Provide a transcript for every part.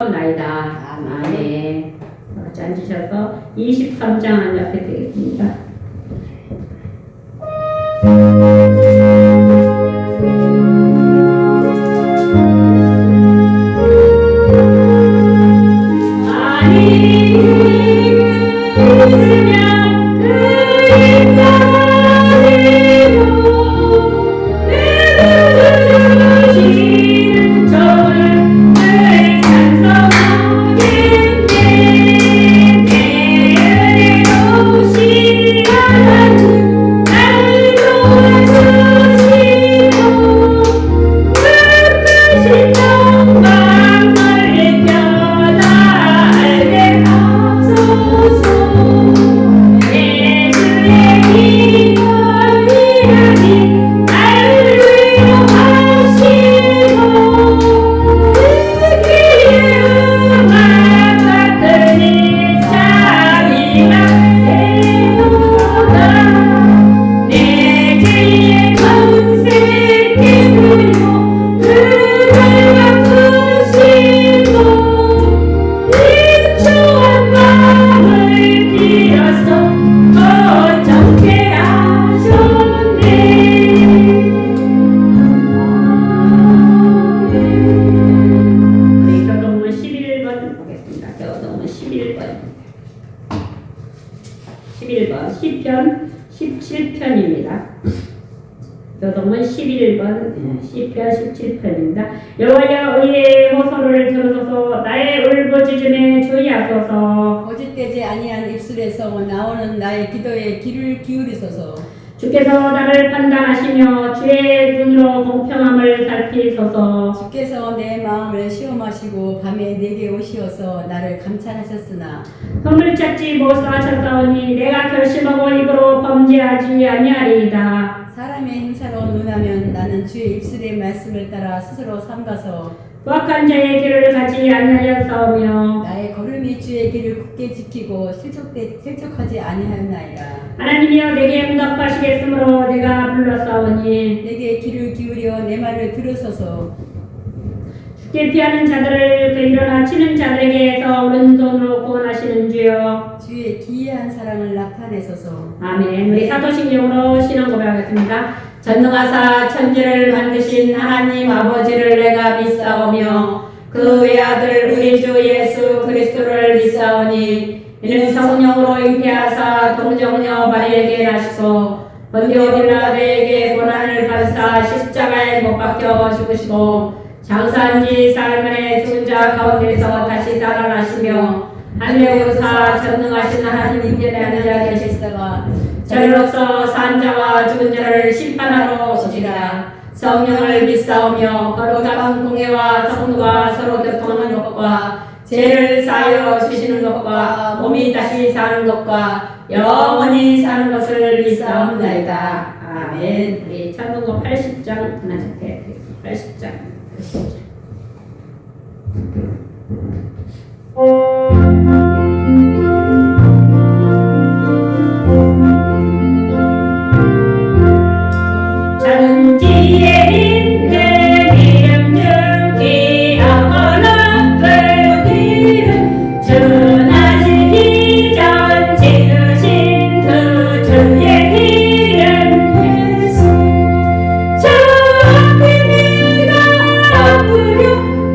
나이다. 아멘. 같이 앉으셔서 23장 앉아야 되겠습니다. 시편 17편입니다. 교동은 11번 시편 17편입니다. 여호와여 의의 호소를 들으소서. 나의 울부짖음에 주의하소서. 거짓되지 아니한 입술에서 나오는 나의 기도에 귀를 기울이소서. 주께서 나를 판단하시며 주의 눈으로 공평함을 살피소서. 주께서 내 마음을 시험하시고 밤에 내게 오시어서 나를 감찰하셨으나 흠을 찾지 못하셨사오니 내가 결심하고 입으로 범죄하지 아니하리이다. 사람의 힘사로 논하면 나는 주의 입술의 말씀을 따라 스스로 삼가서 부악한 자의 길을 가지 아니하였사오며 나의 걸음이 주의 길을 굳게 지키고 실족하지 아니하였나이다. 하나님이여 내게 응답하시겠으므로 내가 불렀사오니 내게 귀를 기울여 내 말을 들으소서. 죽게 피하는 자들을 그 일어나 치는 자들에게서 오른손으로 구원하시는 주여 주의 기이한 사랑을 나타내소서. 아멘. 우리 사도신경으로 신앙 고백하겠습니다. 전능하사 천지를 만드신 하나님 아버지를 내가 믿사오며 그 외아들 우리 주 예수 그리스도를 믿사오니 이는 성령으로 잉태하사 동정녀 마리에게 나시고 본디오 빌라도에게 고난을 받으사 십자가에 못 박혀 죽으시고 장사한 지 사흘 만에 죽은 자 가운데서 다시 살아나시며 할례우사 전능하신 하나님께 대하는 자 계시다가 저리로서 산 자와 죽은 자를 심판하러 오시리라. 성령을 믿사오며 거룩한 공회와 성도가 서로 교통하는 것과 죄를 사하여 주시는 것과 몸이 다시 사는 것과 영원히 사는 것을 믿사옵나이다. 아멘. 우리 찬송가 80장 하나 작게 80장.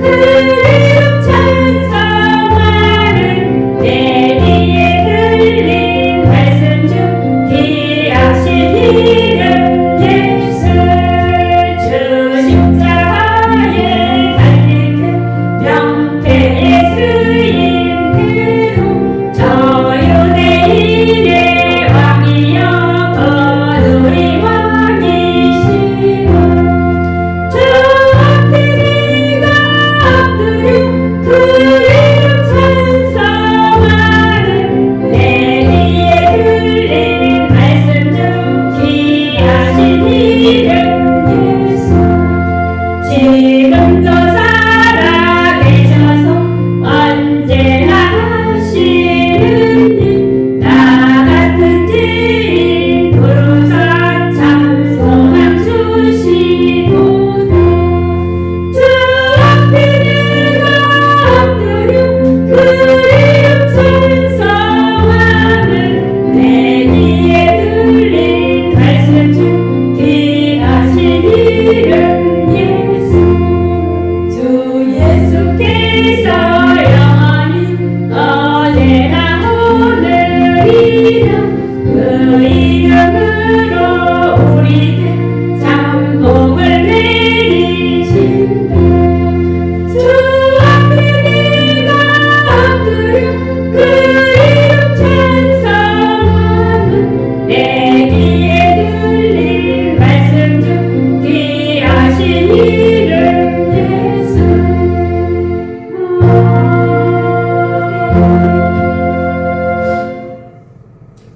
그를 찾아와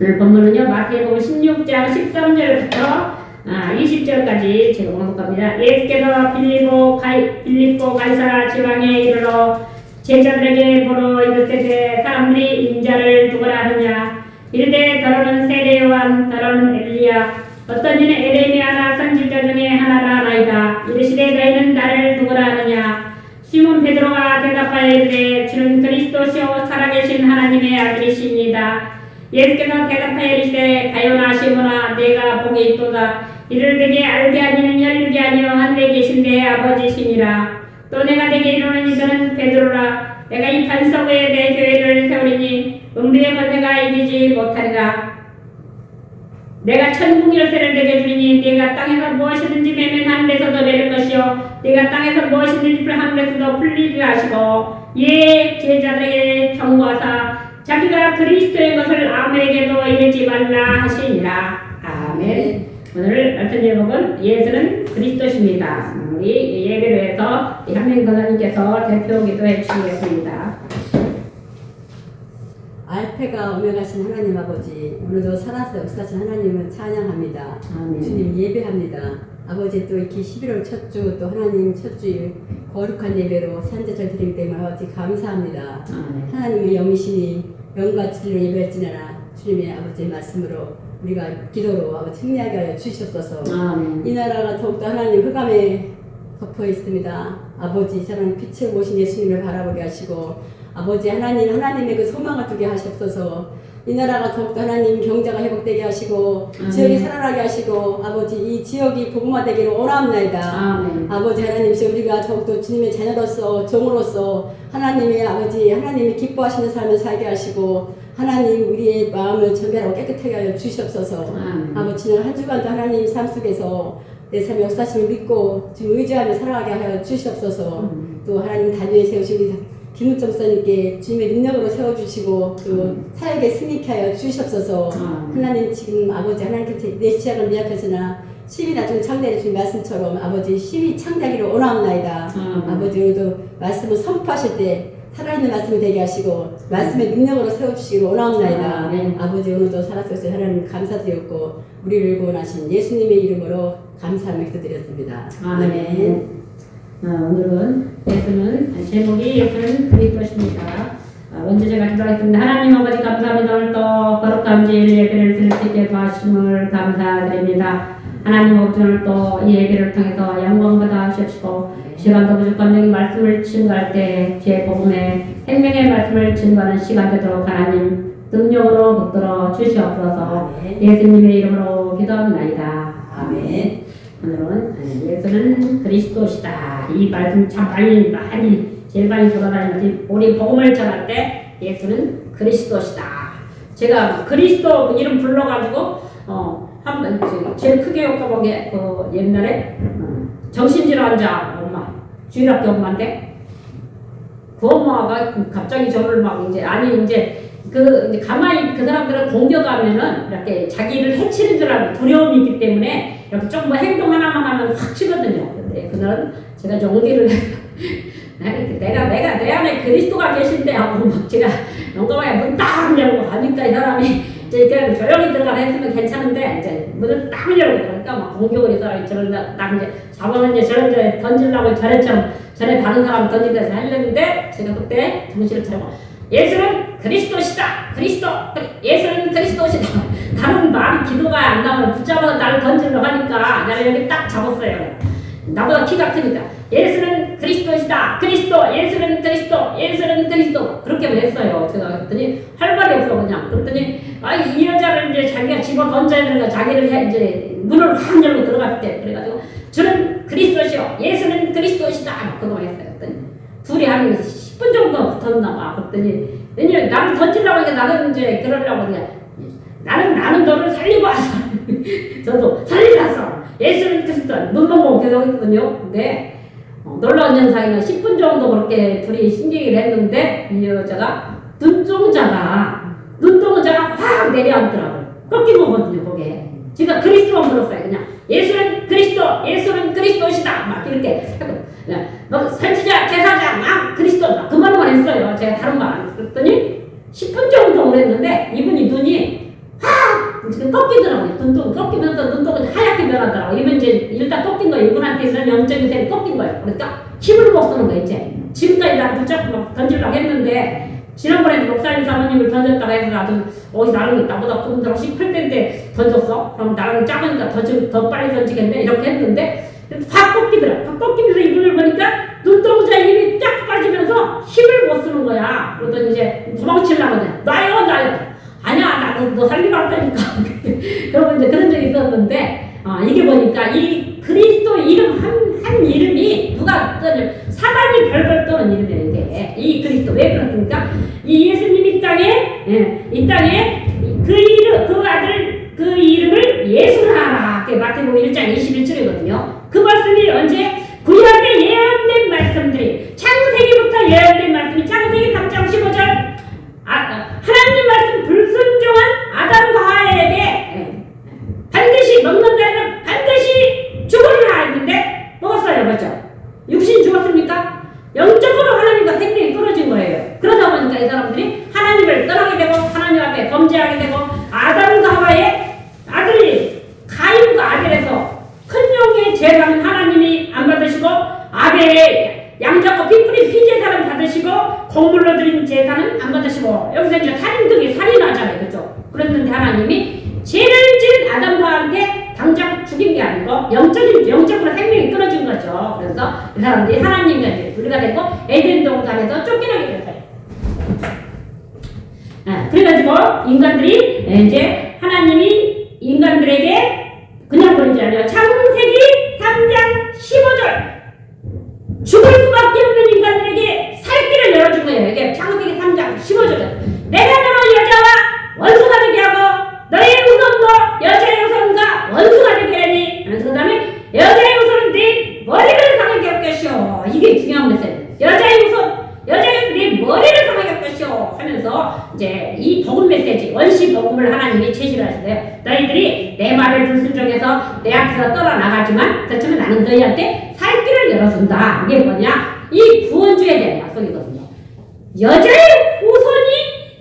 오늘 본문은요 마태복음 16장 13절부터 20절까지 제가 봉독합니다. 예수께서 빌립보 가이사라 지방에 이르러 제자들에게 물어 이르시되 사람들이 인자를 누구라 하느냐 이르되 더러는 세례 요한 더러는 엘리야 어떤 이는 에레미야나 선지자 중에 하나라 하나이다. 이르시되 너희는 나를 누구라 하느냐 시몬 베드로가 대답하여 이르되 주는 그리스도시요 살아계신 하나님의 아들이시니이다. 예수께서 대답하여 이르시되 가요나 시몬아 내가 복이 있도다. 이를 내게 알게 하니는 혈육이 아니요 하늘에 계신 내 아버지시니라. 또 내가 내게 이르는 이들은 베드로라. 내가 이 반석 위에 내 교회를 세우리니 음부의 권세가 이기지 못하리라. 내가 천국 열쇠를 내게 주리니 네가 땅에서 무엇이든지 매면 하늘에서도 매를 것이요 네가 땅에서 무엇이든지 풀 하늘에서도 풀리리라 하시고 예 제자들에게 경고하사 자기가 그리스도인 것을 아무에게도 이르지 말라 하시니라. 아멘. 오늘 말씀 제목은 예수는 그리스도십니다. 우리 예배를 해서 한명 권사님께서 대표 기도해 주시겠습니다. 알페가 오메가신 하나님 아버지, 오늘도 살아서 역사하신 하나님을 찬양합니다. 아멘. 주님 예배합니다. 아버지 또 이렇게 11월 첫 주 또 하나님 첫 주일 거룩한 예배로 산제절 드리기 때문에 아버지 감사합니다. 아멘. 하나님의 영이시니 영과 진리로 예배할지니라. 주님의 아버지의 말씀으로 우리가 기도로 아버지 승리하게 하여 주시옵소서. 아멘. 이 나라가 더욱더 하나님 흑암에 덮어 있습니다. 아버지 사랑 빛을 보신 예수님을 바라보게 하시고 아버지 하나님의 그 소망을 두게 하시옵소서. 이 나라가 더욱더 하나님 경제가 회복되게 하시고 지역이 살아나게 하시고 아버지 이 지역이 복음화되기를 원합나이다. 아버지 하나님 우리가 더욱더 주님의 자녀로서 종으로서 하나님의 아버지 하나님이 기뻐하시는 삶을 살게 하시고 하나님 우리의 마음을 정결하고 깨끗하게 하여 주시옵소서. 아버지는 한 주간도 하나님 삶 속에서 내 삶의 역사심을 믿고 주님 의지하며 살아가게 하여 주시옵소서. 또 하나님 단위에 세우신 우리 김은정 목사님께 주님의 능력으로 세워주시고 또 사역에 승리케 하여 주시옵소서. 하나님 지금 아버지 하나님께서 내 시작은 미약하시나 심히 나중 창대해 주신 말씀처럼 아버지 심히 창대하기를 원하옵나이다. 아버지 오늘도 말씀을 선포하실 때 살아있는 말씀이 되게 하시고 말씀의 능력으로 세워주시기를 원하옵나이다. 아버지 오늘도 살아서 하나님 감사드렸고 우리를 구원하신 예수님의 이름으로 감사하며 기도드렸습니다. 아멘. 오늘은 예수는 제목이 예수는 그리스도십니다. 먼저 제가 기도하겠습니다. 하나님 아버지 감사합니다. 오늘 또 거룩한 주일 예배를 드릴 수 있게 도와주심을 감사드립니다. 하나님 아버지 오늘 또 이 예배를 통해서 영광 받아주십시오. 시간도 부족한 여기 말씀을 증거할 때 제 복음의 생명의 말씀을 증거하는 시간 되도록 하나님 능력으로 붙들어 주시옵소서. 예수님의 이름으로 기도합니다. 아멘. 오늘은 예수는 그리스도시다. 이 말씀 참 많이 제일 많이 돌아다니는데 우리 복음을 전할 때 예수는 그리스도시다. 제가 그리스도 이름 불러가지고 한번 제일 크게 겪어본 게 옛날에 정신질환자 엄마 주일학교 엄마인데 그 엄마가 갑자기 저를 막 이제 이제 가만히 그 사람들을 공격하면은 이렇게 자기를 해치는 줄 알고 두려움이 있기 때문에 이렇게 조금 행동 하나만 하면 확 치거든요. 근데 그날은 제가 용기를 내가 내 안에 그리스도가 계신데 하고 막 제가 용감하게 문 딱 열고 하니까 이 사람이 이제 그냥 조용히 들어가라 했으면 괜찮은데 이제 문을 딱 열고 그러니까 막 공격을 이 사람이 저를 딱 이제 잡아는 이제 저를 이제 던지려고 전에 다른 사람 던지면서 하려는데 제가 그때 정신을 차리고 예수는 그리스도시다. 예수는 그리스도시다. 다른 말이 기도가 안 나오면 붙잡아서 나를 던지려고 하니까 나를 여기 딱 잡았어요. 나보다 키가 크니까 예수는 그리스도시다. 예수는 그리스도 그렇게 했어요. 제가 그랬더니 할 말이 없어 그냥. 그랬더니 이 여자를 이제 자기가 집어 던져야 되니까 자기를 이제 문을 확 열고 들어갔대. 그래가지고 저는 그리스도시요. 예수는 그리스도시다. 그거 했어요. 그랬더니 둘이 한 10분 정도 붙었나 봐. 그랬더니 왜냐면 나를 던지려고 하니까 나는 이제 그러려고 그냥 나는 너를 살리고 왔어. 저도 살리고 왔어. 예수는 그리스도 눈만 보고 계속 했거든요. 근데 놀라운 현상이는 10분 정도 그렇게 둘이 신경을 했는데 이 여자가 눈동자가 확 내려앉더라고요. 꺾인 거거든요. 거기에 제가 그리스도만 불렀어요. 그냥 예수는 그리스도시다 막 이렇게 너 선지자 제사장 막 그리스도 막 그 말만 했어요. 제가 다른 말 안 했더니 10분 정도 그랬는데 이분이 눈이 확 그 꺾이더라고요. 눈독 꺾이면서 눈독은 하얗게 변하더라고요. 이분 이제 일단 꺾인 거예요. 이분한테는 영적인 셈이 꺾인 거예요. 그러니까 힘을 못 쓰는 거예요. 이제 지금까지 나 붙잡고 막 던지려고 했는데 지난번에 목사님 사모님을 던졌다고 해서 나도 나는 나보다 그분들 훨씬 클 텐데 던졌어? 그럼 나는 작으니까 더 빨리 던지겠네? 이렇게 했는데 확 꺾이더라. 확 꺾이면서 이분을 보니까 눈동자 힘이 쫙 빠지면서 힘을 못 쓰는 거야. 그러더니 이제 도망치려고 하네. 나요. 아니야, 너 살리러 왔다니까. 그러고 이제 그런 적이 있었는데, 이게 보니까 이 그리스도 이름 한 이름이 누가 사단이 별별 떠는 이름이에요, 이게. 이 그리스도. 왜 그렇습니까? 이 예수님이 이 땅에 그 아들, 그 이름을 예수라. 마태복음 1장 21절이거든요. 그 말씀이 언제? 구약에 예언된 말씀들이, 창세기부터 예언된 말씀이 창세기 3장 15절, 하나님 말씀 불순종한 아담과 하와에게 반드시 먹는 자는 반드시 죽으리라 했는데 먹었어요. 맞죠? 육신이 죽었습니까? 영적으로 하나님과 생명이 끊어진 거예요. 그러다 보니까 이 사람들이 하나님을 떠나게 되고 하나님 앞에 범죄하게 되고 아담과 하와의 아들이 가인과 아벨에서 큰 용의 제사는 하나님이 안 받으시고 아벨의 양자고 피풀이 피제사는 받으시고 곡물로 드린 제사는 안 받으시고 여기서 이제 살인 등이 살인하잖아요. 그죠? 그랬는데 하나님이 죄를 지은 아담과한테 당장 죽인 게 아니고 영적으로 생명이 끊어진 거죠. 그래서 이 사람들이 하나님과 우리가 되고 에덴 동산에서 쫓겨나게 됐어요. 그래가지고 인간들이 이제 하나님이 인간들에게 그냥 보내지 않아요. 창세기 3장 15절 죽을 수밖에 없는 인간들에게 살 길을 열어준 거예요. 이게 창세기 3장 15절. 내가 너로 여자와 원수가 되게 하고 너의 후손도 여자의 후손과 원수가 되게 하니. 그 다음에 여자의 후손은 네 머리를 상하게 할 것이오. 이게 중요한 메시지. 여자의 후손 네 머리를 상하게 할 것이오 하면서 이제 이 복음 메시지 원시 복음을 하나님이 제시를 하시대요. 너희들이 내 말을 불순종해서 내 앞에서 떠나나가지만 그렇지만 나는 너희한테 살 길을 열어준다. 이게 뭐냐? 이 구원주에 대한 약속이거든요. 여자의 후손이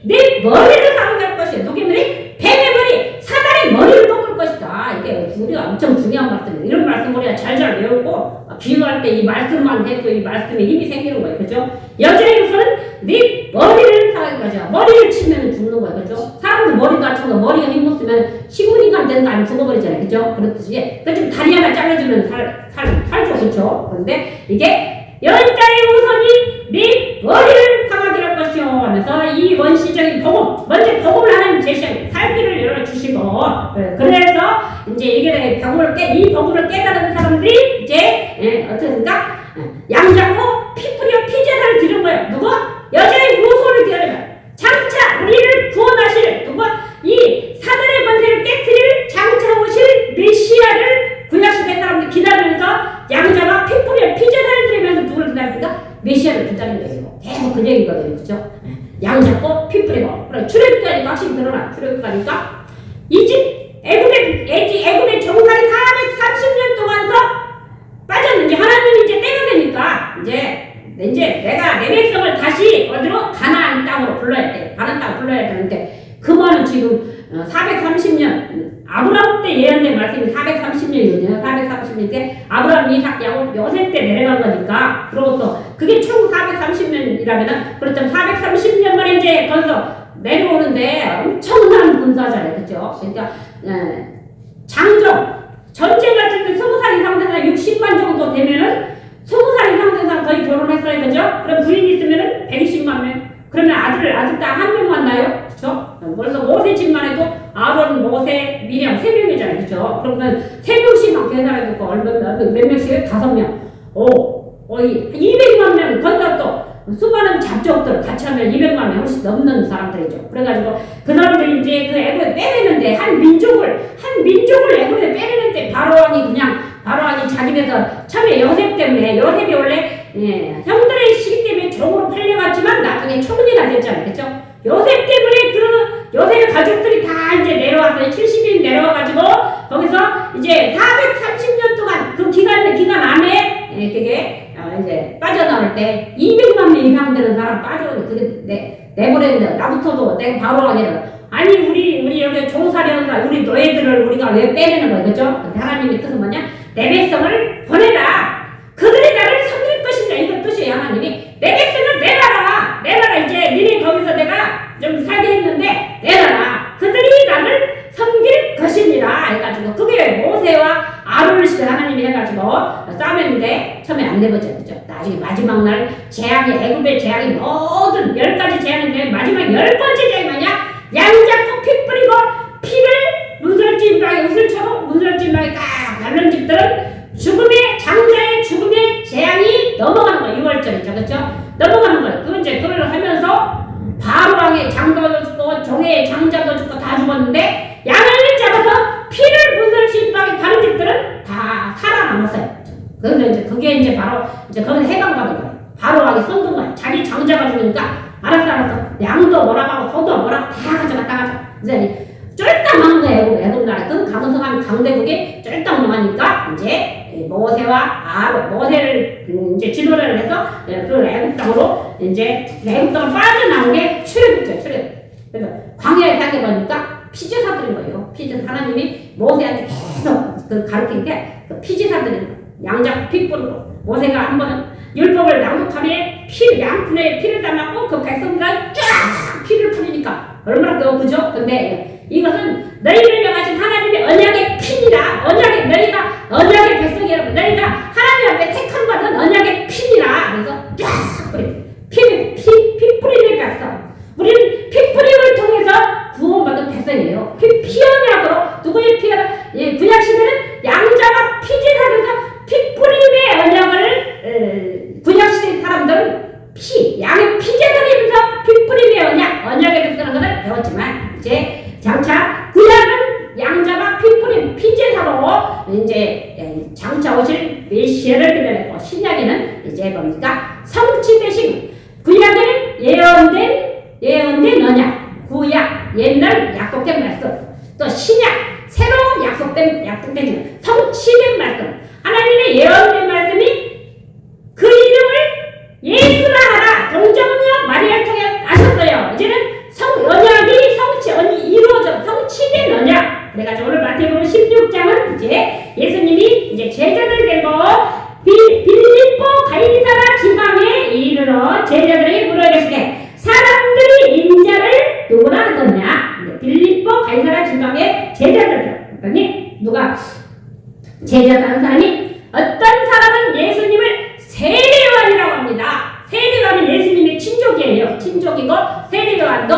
내 머리를 상하게 할 것이오. 누구의 머리? 뱀의 머리, 사단의 머리를 꺾을 것이다. 이게 우리가 엄청 중요한 말씀이에요. 이런 말씀 우리가 잘 외우고 비유할 때 이 말씀만 해도 이 말씀에 힘이 생기는 거예요. 그죠? 여자의 후손은 네 머리를 상하게 거죠. 머리를 치면 죽는 거예요. 그죠? 사람도 머리 다쳐서 머리가 힘못 쓰면 시구니가 되는 거 아니면 죽어버리잖아요. 그죠? 그렇듯이. 그러니까 다리 하나 잘라주면 살죠. 그죠? 그런데 이게 여자의 후손이 네 머리를 상하게 할 것이요 하면서 이 원시적인 복음, 먼저 복음을 하나님 제시하고 살 길을 열어주시고 그래서 이제 이게 이 복음을 깨달은 사람들이 이제 어떻게 됩니까? 양잡고 피뿌려 피제사를 드린 거예요. 누구? 여자의 후손을 기다리면 장차 우리를 구원하실 누구? 이 사단의 권세를 깨트릴 장차 오실 메시아를 구약시대 사람들 기다리면서 양자가 피뿌려 피제사를 드리면서 누구를 기다립니까? 메시아를 기다리는 거예요. 계속 그 얘기거든요. 그죠? 양 잡고 피 뿌리고. 그래, 출애굽까지 확실히 드러나. 출애굽까지니까 이 집 애굽의 정살이 430년 동안서 빠졌는지 하나님이 이제 때가 되니까 이제 내가 내 백성을 다시 어디로? 가나안 땅으로 불러야 돼. 가나안 땅 불러야 되는데 그 말은 지금 430년 아브라함 때 예언된 말씀이 430년이거든요. 430년 때 아브라함, 이삭, 야곱, 요셉 때 내려간 거니까 그리고 또 그게 총 430년이라면은 그렇다면 430년 만에 이제 거기서 내려오는데 엄청난 군사잖아요. 그죠? 그러니까 장정 전쟁할 때 20살 이상 된 사람 60만 정도 되면은 20살 이상 된 사람 거의 결혼했어요. 그죠? 그럼 부인 있으면은 120만 명. 그러면 아들 딸 한 명만 나요? 그쵸? 벌써 모세 집만 해도 아론, 모세, 미리암 3명이잖아요. 그쵸? 그러면 3명씩만 계산해도 몇 명씩? 5명. 거의 200만 명, 거기다 또 수많은 잡족들 같이 하면 200만 명 훨씬 넘는 사람들이죠. 그래가지고 그 사람들이 이제 그 애굽에 빼내는데 한 민족을 애굽에 빼내는데 바로왕이 자기네서 처음에 요셉 때문에 요셉이 원래 형들의 시기 때문에 종으로 팔려갔지만 나중에 총리가 됐잖아요. 그쵸? 요셉 때문에 그 요셉의 가족들이 다 이제 내려와서 70인 내려와가지고 거기서 이제 430년 동안 그 기간 안에 그게 이제 빠져나올 때 200만 명 이상 되는 사람 빠져오고 그게 내보냈는데 나부터도 내가 바로 아니라 아니 우리 여기 종사령사 우리 노예들을 우리가 왜 빼내는 거예요, 그죠? 근데 하나님의 뜻은 뭐냐? 내 백성을 보내라. 그들이 나를 섬길 것이냐 이거 뜻이에요. 하나님이 내 백성을 내놔라 이제 니네 거기서 내가 좀 살게 했는데 내놔라. 그들이 나를 섬길 것이니라 해가지고 그게 모세와 아론을 시켜 하나님이 해가지고 싸움했는데 처음에 안 내버렸죠, 그죠? 나중에 마지막 날 재앙이 애굽의 재앙이 모든 10가지 재앙인데 마지막 10번째 재앙이 뭐냐? 양 잡고 피 뿌리고 피를 문설진방에 우슬처럼 문설진방에 딱 바른 집들은 죽음의 장자의 죽음의 재앙이 넘어가는 거예요. 6월절이죠, 그렇죠? 넘어가는 거예요. 그건 이제 그걸 하면서 바로왕의 장자도 죽고 종의 장자도 죽고 다 죽었는데 양을 잡아서 피를 문설진방에 바른 집들은 다 살아남았어요. 그런데 이제 그게 이제 바로 이제 그건 해방받은 거예요. 바로왕이 손든 거예요. 자기 장자가 죽으니까 알았어. 양도 뭐라고 소도 뭐라고 다 가져갔다. 이제 쫄딱 망한 거예요. 애굽 나라. 그 강성한 강대국이 쫄딱 망하니까 이제 모세를 이제 지도를 해서 그 애굽 땅으로 이제 애굽 땅을 빠져나온 게 출애굽이죠. 그래서 광야에 살게 보니까 피지사들인 거예요. 하나님이 모세한테 계속 그 가르친 게 그 피지사들인 거예요. 양잡고 피 뿌리고 모세가 한 번은 율법을 낭독하며 양푼에 피를 담았고 그 백성들은 쫙 피를 뿌리니까 얼마나 그죠? 근데 이것은 너희를 향하신 하나님의 언약의 피니라. 너희가 언약의 백성이 여러분 너희가 하나님 앞에 택함 받은 언약의 피니라. 그래서 쫙 뿌리 피 뿌리는 백성. 우리는 피 뿌림을 통해서 구원받은 백성이에요. 피 언약으로 누구의 피가 구약 시대는 양자가 피지사에서 피 뿌림의 언약을 구약 시대 사람들은 양의 피제사리면서 피 뿌림의 언약의 백성이라는 것을 배웠지만 이제 장차 구약은 양자가 피 뿌림 피제사로 이제 장차 오실 메시아를 기다렸고 신약에는 이제 뭡니까 성취되신 구약에는 예언된 언약 구약 옛날 약속된 말씀 또 신약 새로 약속된 성취된 말씀 하나님의 예언된 말씀이 그 이름을 예수라 하라 동정녀 마리아를 통해 아셨어요. 이제는 언약이 이루어져 성취된 언약. 그래가지고 오늘 마태복음 16장은 이제 예수님이 이제 제자들 데리고 빌립보 가이사라 지방에 이르러 제자들에게 물어보시되 사람들이 인자를 누구라 하더냐. 빌립보 가이사라 지방의 제자들 그랬더니 누가 제자라는 사람이 어떤 사람은 예수님을 세례요한이라고 합니다. 세례요한은 예수님의 친족이에요. 친족이고 세례요한도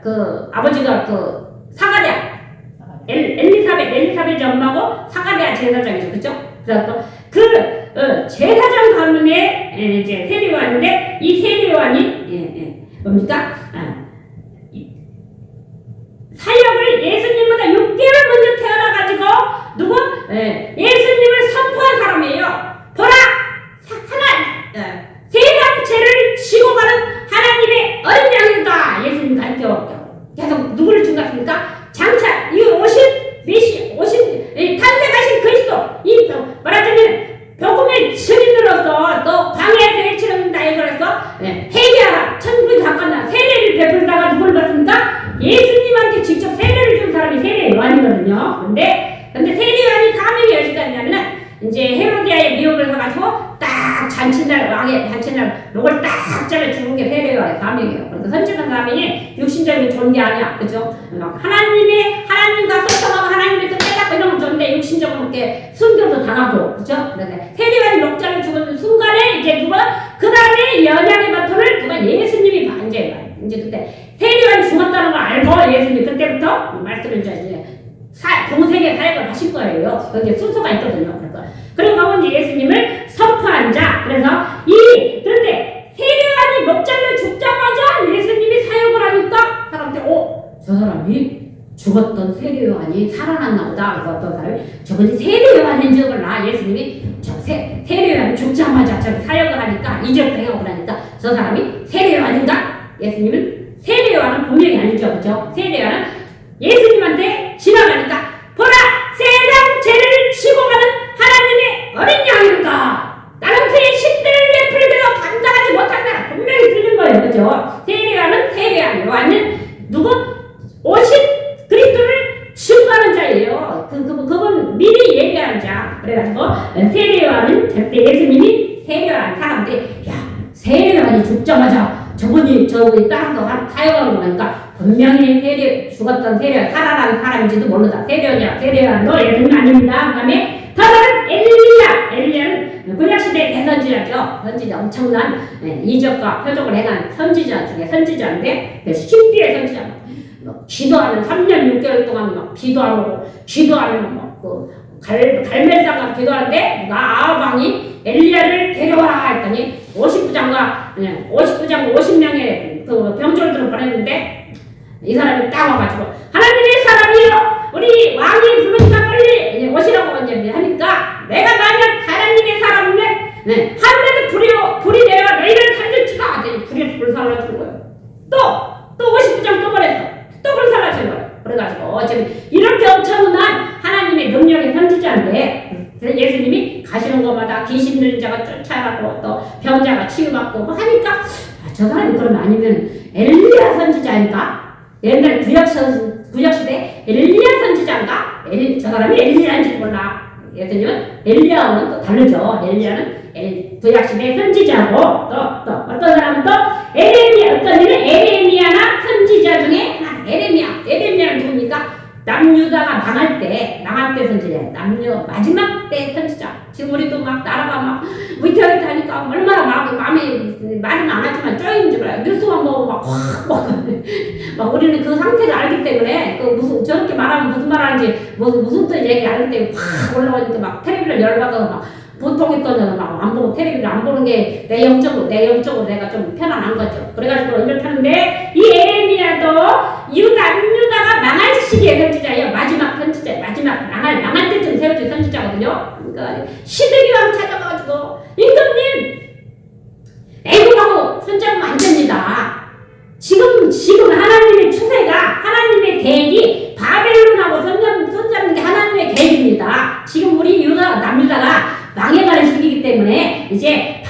그 아버지가 그 사가랴 엘리사벳 엄마고 사가랴 제사장이죠, 그렇죠? 그래서 제사장 가문의 이제 세례요한인데 이 세례요한이 뭡니까? 사역을 예수님보다 6개월 먼저 태어나가지고 예수님을 선포한 사람이에요. 보라! 세상 죄를 지고 가는 하나님의 어린 양이다. 예수님 계속 누구를 중각합니까? 장차 탄생하신 그리스도 말하자면 복음의 증인으로서 또 광야에서 일치는다 해서 회개하라 천국에 가깝나 세례를 베풀다가 누구를 받습니까? 예수님한테 직접 세례를 준 사람이 세례 요한이거든요. 근데 세례 요한이 사명이 어디까지냐면은 이제 헤로디아의 미혹을 해가지고 딱 왕의 잔치날 목을 딱 잘라 죽은 게 세례 요한의 사명이에요. 그래서 선지자 사명이 육신적인 존재 아니야, 그죠? 하나님과 소통하고 하나님의 뜻 깨닫고 이런 건 좋은데 육신적으로 이렇게 순교도 당하고, 그죠? 그래서 세례 요한이 목 잘라 죽은 순간에 이제 그 다음에 연약의 바톤을 누가 예수님이 이제 그때 세례 요한이 죽었다는 걸 알고 예수님이 그때부터 말씀을 이제 공생의 사역을 하신 거예요. 거기에 순서가 있거든요. 그리고 이제 예수님을 선포한 자. 그런데 세례요한이 목장을 죽자마자 예수님이 사역을 하니까 사람들이 저 사람이 죽었던 세례요한이 살아났나 보다. 그래서 어떤 사람이 저분이 세례요한인 줄 몰라. 예수님이 세례요한이 죽자마자 저기 사역을 하니까 이적 대역을 하니까 저 사람이 세례요한인가? 예수님은 세례요한은 분명히 아니죠, 그죠? 세례요한은 예수님한테 지나가니까 보라! 세상 죄를 지고 가는 하나님의 어린 양이로다. 나는 그의 신들을 베풀기도 감당하지 못한다. 분명히 들린 거예요, 그죠? 세례요한은 요한은 누구? 오신 그리스도를 증거하는 자예요. 그분 미리 예비한 자. 그래가지고 세례요한은 절대 예수님이 세례요한 사람들이 야 세례요한이 죽자마자 저분이 땅에서 사역하는 거니까 분명히 죽었던 살아난 사람인지도 모르다. 세례요한 너 예수님 아닙니다. 그 다음에 다른 엘리야는 구약시대 대선지자죠. 선지자 엄청난 이적과 표적을 행한 선지자 중에 선지자인데 신비의 선지자. 기도하면 3년 6개월 동안 막 비도 안 오고 쥐도 안 오고 갈멜산과 기도하는데 아방이 엘리야를 데려와라 했더니 50부장과 50명의 그 병졸들을 보냈는데 이 사람이 딱 와가지고 하나님의 사람이요 우리 왕이 부르니까 빨리 오시라고 이제 하니까 내가 만약 하나님의 사람이면 하늘에서 불이 내려와 너희를 살릴지도 않더니 불을 살려준 거예요. 또 50부장 또 보냈어. 또 불살라진 거예요. 그래가지고 지금 이렇게 엄청난 하나님의 능력의 선지자인데 예수님이 가시는 곳마다 귀신 들린 자가 쫓아가고 또 병자가 치유받고 뭐 하니까 저 사람이 그러면 아니면 엘리야 선지자인가? 옛날 구약시대 엘리야 선지자인가? 저 사람이 엘리야인지 몰라. 예수님은 엘리야하고는 또 다르죠. 엘리야는 구약시대 선지자고 또 어떤 사람은 또 에레미야 어떤 이는 에레미야나 선지자 중에 에레미야는 누굽니까? 남유다가 망할 때 선지자예요. 마지막 때 선지자. 지금 우리도 막 나라가 막 위태위태하니까 얼마나 마음이 말은 안 하지만 쪼이는 줄 알아요. 뉴스만 보고 막 우리는 그 상태를 알기 때문에 무슨 저렇게 말하면 무슨 말하는지 무슨 뜻 얘기 알기 때문에 확 올라오니까 막 텔레비를 열받아서 막 보통 있거든요. 막 안 보고 텔레비를 안 보는 게 내 영적으로 내가 좀 편안한 거죠. 그래가지고 이렇게 하는데 이 에레미야도 남유다가 망할 시기의 선지자예요. 마지막 선지자, 망할 때쯤 세워진 선지자거든요. 그러니까 시드기왕 찾아가가지고 임금님 애국하고 손잡으면 안 됩니다. 지금 하나님의 추세가 하나님의 계획이 바벨론하고 손잡는 게 하나님의 계획입니다. 지금 우리 남유다가 망해가는 시기이기 때문에 이제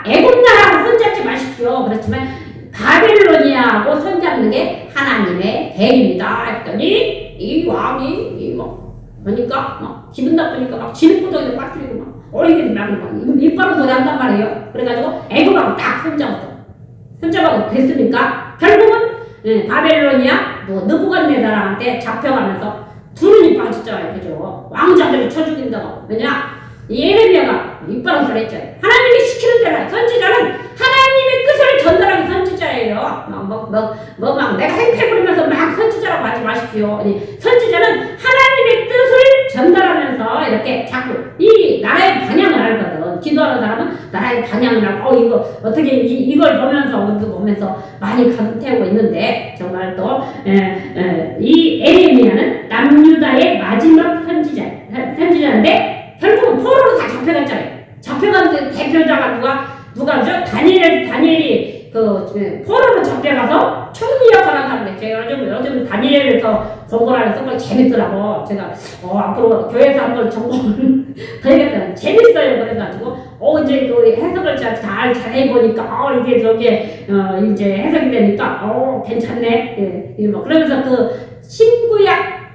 애굽 나라하고 손잡지 마십시오. 그렇지만 바벨로니아하고 손잡는 게 하나님의 계획입니다. 했더니 이 왕이 그러니까 막 기분 나쁘니까 막 진흙구덩이를 빠뜨리고 막 어리게 나는 거 이빨로 도래한단 말이에요. 그래가지고 애굽하고 딱 손잡아도 됐으니까 결국은 바벨로니아 느부갓네살한테 잡혀가면서 두 눈이 빠졌잖아요. 그죠? 왕자들이 쳐 죽인다고. 왜냐? 예레미야가 이빨옷을 했죠. 하나님이 시키는 대로 선지자는 하나님의 뜻을 전달하는 선지자예요. 막 내가 행패 부리면서 막 선지자라고 하지 마십시오. 선지자는 하나님의 뜻을 전달하면서 이렇게 자꾸 이 나라의 방향을 알거든. 기도하는 사람은 나라의 방향을 알고 이거 어떻게 이걸 보면서 많이 가슴 태우고 있는데 정말 또 이 에레미야는 남유다의 마지막 선지자인데 결국은 포로로 다 잡혀갔잖아요. 잡혀갔는데 대표자가 누가죠? 다니엘이 포로로 잡혀가서 총리 역할을 하는데 제가 요즘 다니엘에서 공부를 해서 정말 재밌더라고. 제가 앞으로 교회에서 한번 전공을 더 해야겠다. 재밌어요. 그래가지고 이제 그 해석을 잘 해보니까 이게 저게 이제 해석이 되니까 괜찮네. 그러면서 그 신구약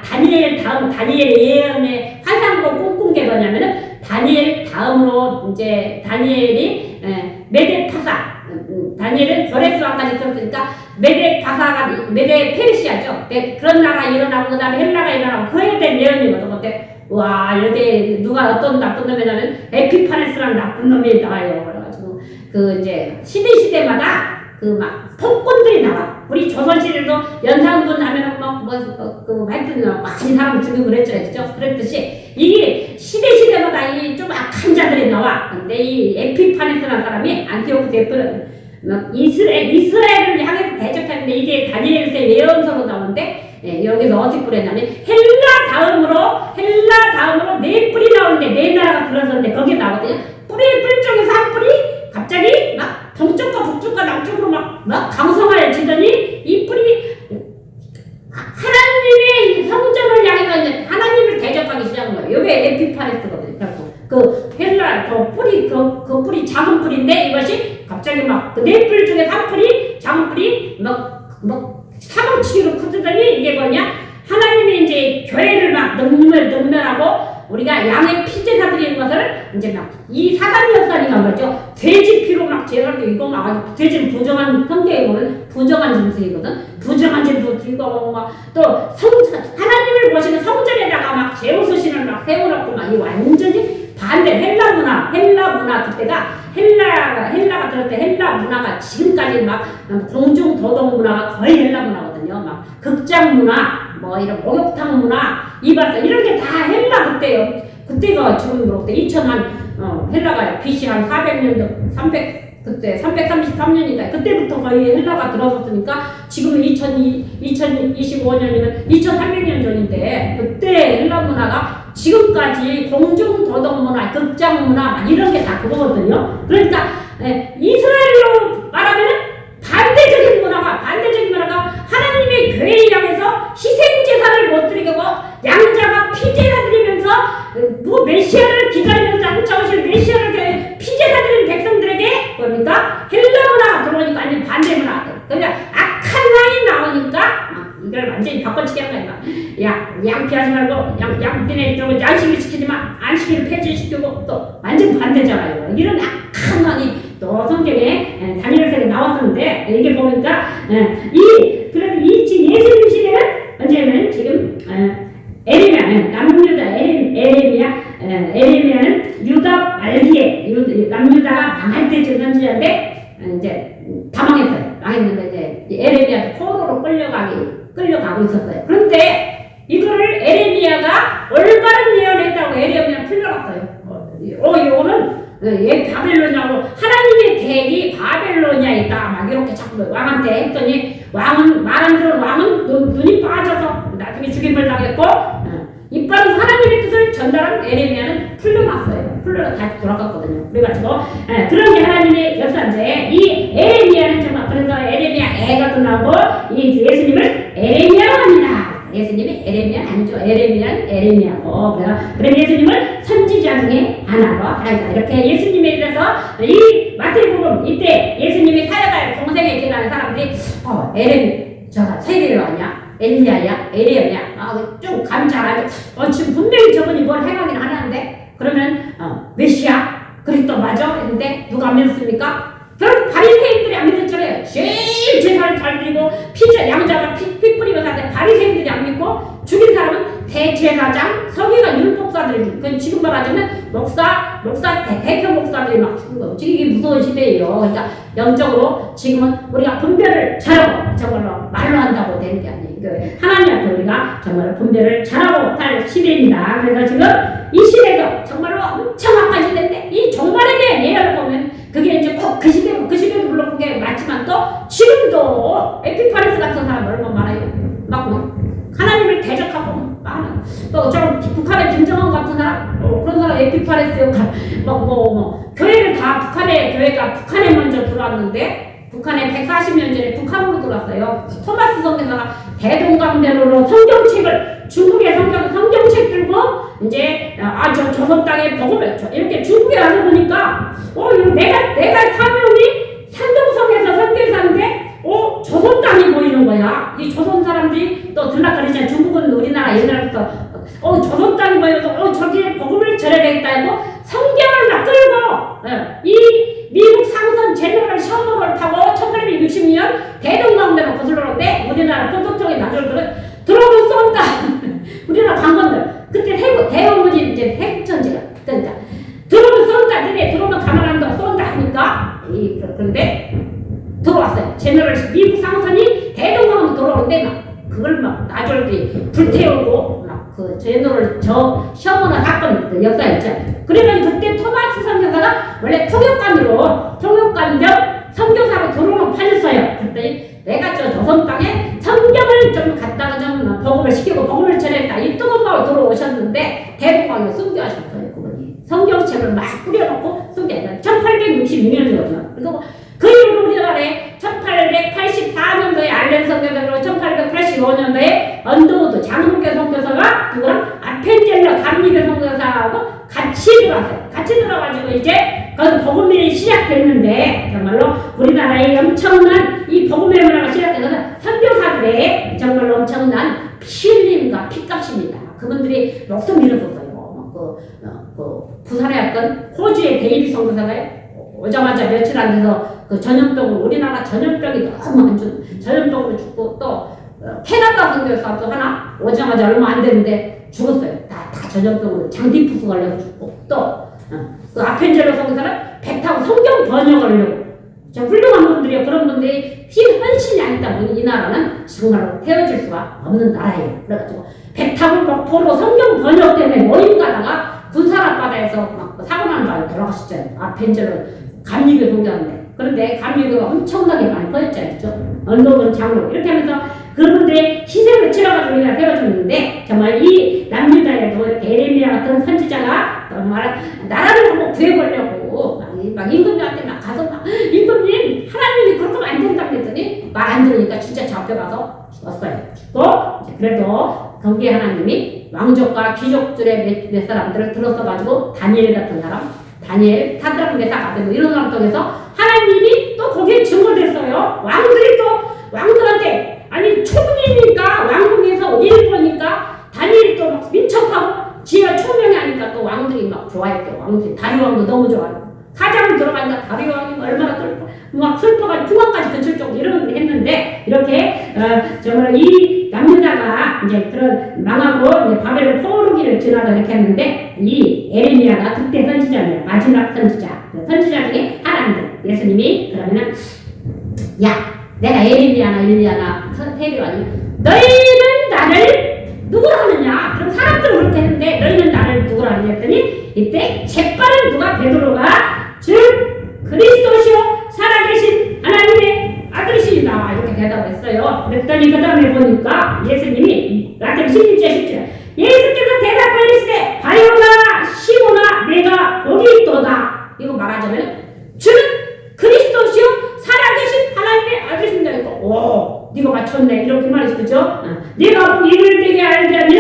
다니엘의 예언의 환상으로 꿈꾼 게 뭐냐면은 다니엘 다음으로 이제 다니엘이 메데파사 다니엘은 거레스 왕까지 들었으니까 메데 페르시아죠. 그런 나라가 일어나고 그 다음에 헬라가 일어나고 그에 대한 예언이거든. 그때 와 이렇게 누가 어떤 나쁜 놈이냐면 에피파네스라는 나쁜 놈이 나와요. 그래가지고 이제 시대마다 막 폭군들이 나와. 우리 조선시대도 연산군 하면은 하여튼 많이 사람 죽이고 그랬죠. 그랬듯이 이게 시대마다 이 좀 악한 자들이 나와. 근데 이 에피파네스라는 사람이 안티오쿠스 이스라엘을 향해서 대적했는데 이게 다니엘서의 예언서로 나오는데 여기서 어떻게 그랬냐면 헬라 다음으로 네 뿔이 나오는데 네 나라가 들어섰는데 거기에 나오거든요. 뿔 쪽에서 한 뿔이 갑자기 막 동쪽과 북쪽과 남쪽으로 막 강성해지더니 이 뿔이 하나님의 성전을 향해서 하나님을 대적하기 시작한 거예요. 이게 에피파네스거든요. 그 헬라 그 뿔이 작은 뿔인데 이것이 갑자기 막 네 뿔 중에 한 뿔이 작은 뿔이 막 사방치기로 크더니 이거는 부정한 짐승이거든. 부정한 짐승 들고 막또 하나님을 모시는 성전에다가 막 제우스 신을 막 세워놓고 막 이 완전히 반대 헬라 문화 그때가 헬라가 들을 때 헬라 문화가 지금까지 막 공중 도덕 문화가 거의 헬라 문화거든요. 막 극장 문화, 뭐 이런 목욕탕 문화, 이발사 이런 게 다 헬라 그때요. 그때가 지금 그때 2000한 헬라가 BC 한 400년도 333년이다. 그때부터 거의 헬라가 들어섰으니까 지금 2025년이면 2300년 전인데 그때 헬라 문화가 지금까지 공중 도덕 문화, 극장 문화 이런 게 다 그거거든요. 그러니까 이스라엘로 말하면은 반대적인 문화가 하나님의 교회에 향해서 희생 제사를 못 드리고 양자가 피제사 드리면서 메시아를 기다리면서 쫓아오실 메시아를 피제사 드리는 백성들에게 뭡니까? 헬라 문화가 들어오니까 아니면 반대 문화. 그러니까 악한 왕이 나오니까 이걸 완전히 바꿔치기 하는 거야. 야, 양피하지 말고 양피네 좀 양식을 지키지 마. 안식일을 폐지시키고 또 완전 반대잖아요. 이런 악한 왕이 또 성경에 다니엘서에 나왔었는데 이게 보니까 그래도 이 예수님 시대는 언제냐면 지금 에레미야 남유다 에레미야는 유다 말기에 남유다가 망할 때쯤 선지자인데 이제 다 망했는데 이제 에레미야 포로로 끌려가고 있었어요. 그런데 이거를 에레미야가 올바른 예언했다고 에레미야 풀려갔어요. 이거는 바벨로냐고 하나님의 계획이 바벨로니아에 있다 막 이렇게 자꾸 왕한테 했더니 말안 들은 왕은 눈이 빠져서 나중에 죽임을 당했고 이빨은 하나님의 뜻을 전달한 에레미야는 풀려났어요. 다시 돌아갔거든요. 그래가지고 그런 게 하나님의 역사인데 이 에레미야는 정말 그래서 에레미야 애가 끝나고 이 예수님을 에레미야로 합니다. 예수님이 에레미야 아니죠. 에레미야고 그래서 예수님을 선지자 중에 하나로 이렇게 예수님에 대해서 이 마태복음 이때 예수님이 사역할 동생에 지나는 사람들이 저가 세례로 왔냐? 엘리야냐? 좀 감이 잘 알죠. 지금 분명히 저분이 뭘 행하긴 하는데 그러면 메시아 그리스도 맞아? 했는데 누가 안 믿었습니까? 결국 바리새인들이 안 믿었잖아요. 제일 제사를 잘 드리고 양자가 피 뿌리면서 하는데 바리새인들이 안 믿고 죽인 사람은 대제사장, 서기관, 율법사들이 그 지금 말하자면 대표 목사들이 막 죽은 거예요. 지금 이게 무서운 시대예요. 그러니까 영적으로 지금은 우리가 분별을 잘하고 정말로 말로 한다고 되는 게 아니에요. 하나님 앞에 우리가 정말 분별을 잘하고 할 시대입니다. 그래서 지금 이 시대도 정말로 엄청 악한 시대인데 이 종말에 대한 예언을 보면 그게 이제 꼭 그 시대도 물론 그게 맞지만 또 지금도 에피파네스 같은 사람 얼마나 많아요. 막 하나님을 대적하고 많아. 또 좀 북한의 김정은 같은 사람 그런 사람 에피파네스 역할 교회를 다 북한에 먼저 들어왔는데 북한에 140년 전에 북한으로 들어왔어요. 토마스 선교사가 대동강대로로 성경책을 중국의 성경책 들고 이제 저 조선 땅에 복음을 이렇게 중국에 와서 보니까 내가 사명이 산동성에서 선교사인데 조선 땅이 보이는 거야. 이 조선 사람들이 또 들락거리잖아. 중국은 우리나라 옛날부터 조선 땅이 보여서 저기에 복음을 전해야겠다 하고 성경을 막 끌고 이 미국 상선 제너럴 셔머를 타고 1860년 대동강대로 거슬러 오는데 우리나라 포도통에 나중에 들어오면 쏜다. 우리나라 관건들 그때 대원문이 이제 핵전쟁이야. 그러니까 들어오면 쏜다. 너네 들어오면 가만 안 둬 쏜다 하니까 그런데 들어왔어요. 제너럴 미국 상선이 대동강으로 들어오는데 막 그걸 막 나졸들이 불태우고 막 그 제너럴 셔머너 사건 그 역사 있죠. 그래가지고 그때 토마스 선교사가 원래 통역관으로 선교사로 들어오는 판이었어요. 그랬더니 내가 조선 땅에 성경을 좀 갖다가 좀 복음을 시키고 복음을 전했다. 이 뜨거운 마음으로 들어오셨는데 대동강에 순교하셨어요. 그분이 성경책을 막 뿌려놓고 순교했어요. 1866년이거든요. 그리고 그 이후로 우리나라에 1884년도에 알렌 선교사로 1885년도에 언더우드 장로교 선교사가 누구랑 아펜젤러 감리교 선교사하고 같이 들어왔어요. 같이 들어가지고 이제 거기서 복음이 시작됐는데 정말로 우리나라에 엄청난 이 복음의 문화가 시작되는 선교사들의 정말로 엄청난 피 흘림과 피값입니다. 그분들이 목숨 잃었었어요. 부산에 왔던 호주의 데이비 선교사가 오자마자 며칠 안 돼서 그 전염병으로 우리나라 전염병이 너무 안 좋은 전염병으로 죽고 또 캐나다 선교사도 하나 오자마자 얼마 안 됐는데 죽었어요. 다 전염병으로 장기푸스 걸려서 죽고 또 그 아펜젤로 선교사는 배 타고 성경 번역을 하려고 저 훌륭한 분들이요. 그런 분들이 헌신이 아니다 보니 이 나라는 정말로 태워질 수가 없는 나라예요. 그래가지고 배 타고 막 도로 성경 번역 때문에 모임 가다가 군산 앞바다에서 막 사고 난 바에 돌아가셨잖아요. 아펜젤로 감리교 동자인데 그런데 감리교가 엄청나게 많이 퍼졌잖아요. 언덕은 장로 이렇게 하면서 그분들의 희생을 치러가지고 우리가 세워줬는데 정말 이 남유다에도 이렇게 에레미야 같은 선지자가 정말 나라를 한번 구해보려고 막 임금님한테 막 가서 막 임금님 하나님이 그렇게 안 된다고 했더니 말 안 들으니까 진짜 잡혀가서 죽었어요. 죽고 그래도 거기에 하나님이 왕족과 귀족들의 몇 사람들을 들어서가지고 다니엘 같은 사람 다니엘, 사드락, 메삭, 아베고 이런 사람 통해서 하나님이 또 거기에 증거됐어요. 왕들이 또 왕들한테 아니 초국이니까 왕궁에서 일본이니까 다니엘이 또 막 민첩하고 지가 초명이 아니까 또 왕들이 막 좋아했대요. 왕들이 다리 왕도 너무 좋아하고 사장을 들어가니까 다리 왕이 얼마나 막 슬퍼가지고 풍화까지 그칠 정도 이런 걸 했는데 이렇게 정말 이 남유다가 이제 그런 망하고 이제 바벨론 포로기를 지나다 이렇게 했는데 이 에레미야가 그때 선지자입니다. 마지막 선지자. 선지자 중에 하나인데 예수님이 그러면은 야 내가 에레미야나 일리야나 세리오 아니 너희는 나를 누구라 하느냐? 그럼 사람들은 그렇게 했는데 너희는 나를 누구라 하느냐 했더니 이때 재빠른 누가 베드로가 즉 그리스도시요 살아계신 하나님의 아들이시다 이렇게 대답했어요. 그랬더니 그 다음에 보니까 예수님이 마태복음 16절 10절 예수께서 대답하여 이르시되 바요나 시모나 내가 복이 있도다 이거 말하자면 주는 그리스도시요 살아계신 하나님의 아들이십니다. 오 네가 맞췄네 이렇게 말이지 그죠? 네가 이를 되게 알게 하면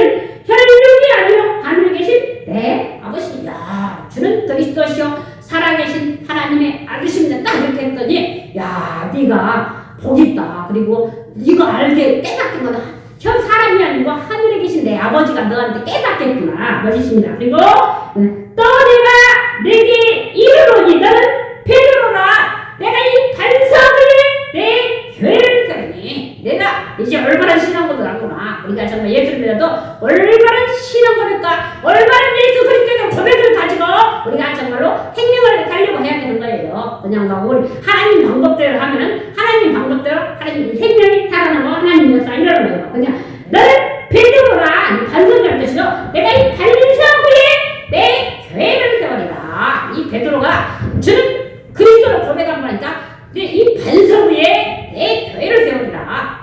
혈육이 아니요 하늘에 계신 내 아버지입니다. 주는 그리스도시요 살아계신 하나님의 아들이십니다. 딱 이렇게 했더니 야 네가 복있다. 그리고 이거 알게 깨닫는 거는 현 사람이 아니고 하늘에 계신 내 아버지가 너한테 깨닫겠구나 아버지십니다. 그리고 또 내가 내게 이르노니 너는 베드로라 내가 이 반석 위에 내 교회를 세우니 내가 이제 얼마나 신앙고도 하구나. 우리가 정말 예수를 믿어도 얼마나 신앙고니까 얼마나 예수 그리스도의 고백을 가지고 우리가 정말로 생명을 살려고 해야 되는 거예요. 그냥 우리 하나님 방법대로 하면은 하나님 방법대로 하나님 생명이 살아나고 하나님 역사 이러는 거예요. 그냥 너는 베드로라 반석이라는 뜻이죠. 내가 이 반석 위에 내 교회를 세우리라. 이 베드로가 주는 그리스도를 고백한 거니까 이 반석 위에 내 교회를 세우리라.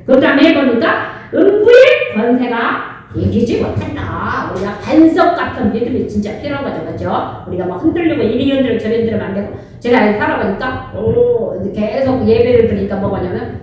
그 다음에 보니까 음부의 권세가 이기지 못한다. 우리가 반석 같은 믿음이 진짜 필요한 거죠. 그죠? 우리가 막 흔들리고 이리 흔들고 저리 흔들면 안 되고 제가 살아보니까 계속 예배를 드리니까 뭐냐면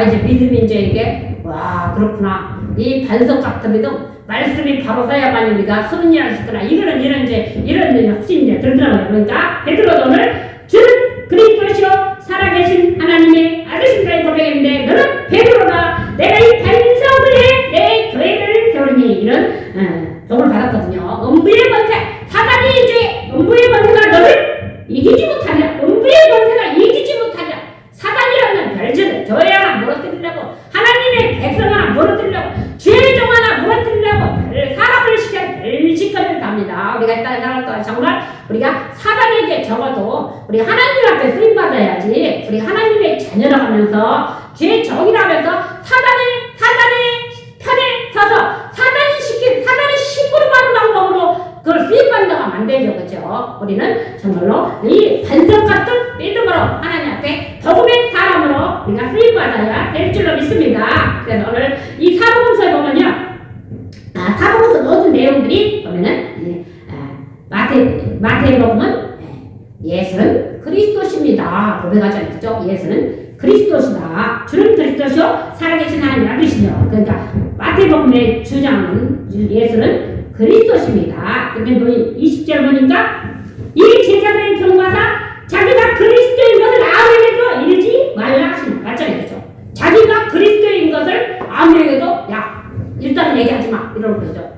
이제 믿음이 이제 이게 와 그렇구나. 이 반석 같은 믿음 말씀이 바로 서야만 우리가 서른이할 수 있구나. 이런 확신이 이제 들더라고요. 그러니까 베드로도 오늘 주는 그리스도시요 살아계신 하나님의 아들이시라고 고백했는데 너는 베드로다. 내가 이 반석 위에 내 교회를 세우리니 이런 복을 받았거든요. 음부의 권세 사단이 이제 음부의 권세가 너를 이기지 못하냐. 음부의 권세가 이기지 못하냐. 사단이라는 별짓을 교회 하나 무너뜨리려고 하나님의 백성 하나 무너뜨리려고 죄의 종 하나 무너뜨리려고 사람을 시켜 별짓거리를 합니다. 우리가 일단 살아갈 동안 정말 우리가 사단에게 적어도 우리 하나님 앞에 쓰임받아야지. 우리 하나님의 자녀라 하면서 죄의 종이라 하면서 사단의 편에 서서 사단이 심부름하는 방법으로 그걸 쓰임받는다고 안 되죠. 그죠? 우리는 정말로 이 반석 같은 믿음으로 하나님 앞에 복음의 사람으로 우리가 쓰임받아야 될 줄로 믿습니다. 그래서 오늘 이 사복음서에 보면요. 사복음서 모든 내용들이 보면은 마태복음은 예수는 그리스도십니다. 고백하잖아요. 그죠? 예수는 그리스도시다. 주는 그리스도시요 살아계신 하나님 아들이시죠. 그러니까 마태복음의 주장은 예수는 그리스도십니다. 그러면 20절 보니까 이 제자들의 경과사 자기가 그리스도인 것을 아무에게도 이르지 말라 하십니다. 맞잖아요. 그죠? 자기가 그리스도인 것을 아무에게도 일단 얘기하지 마 이러는 거죠.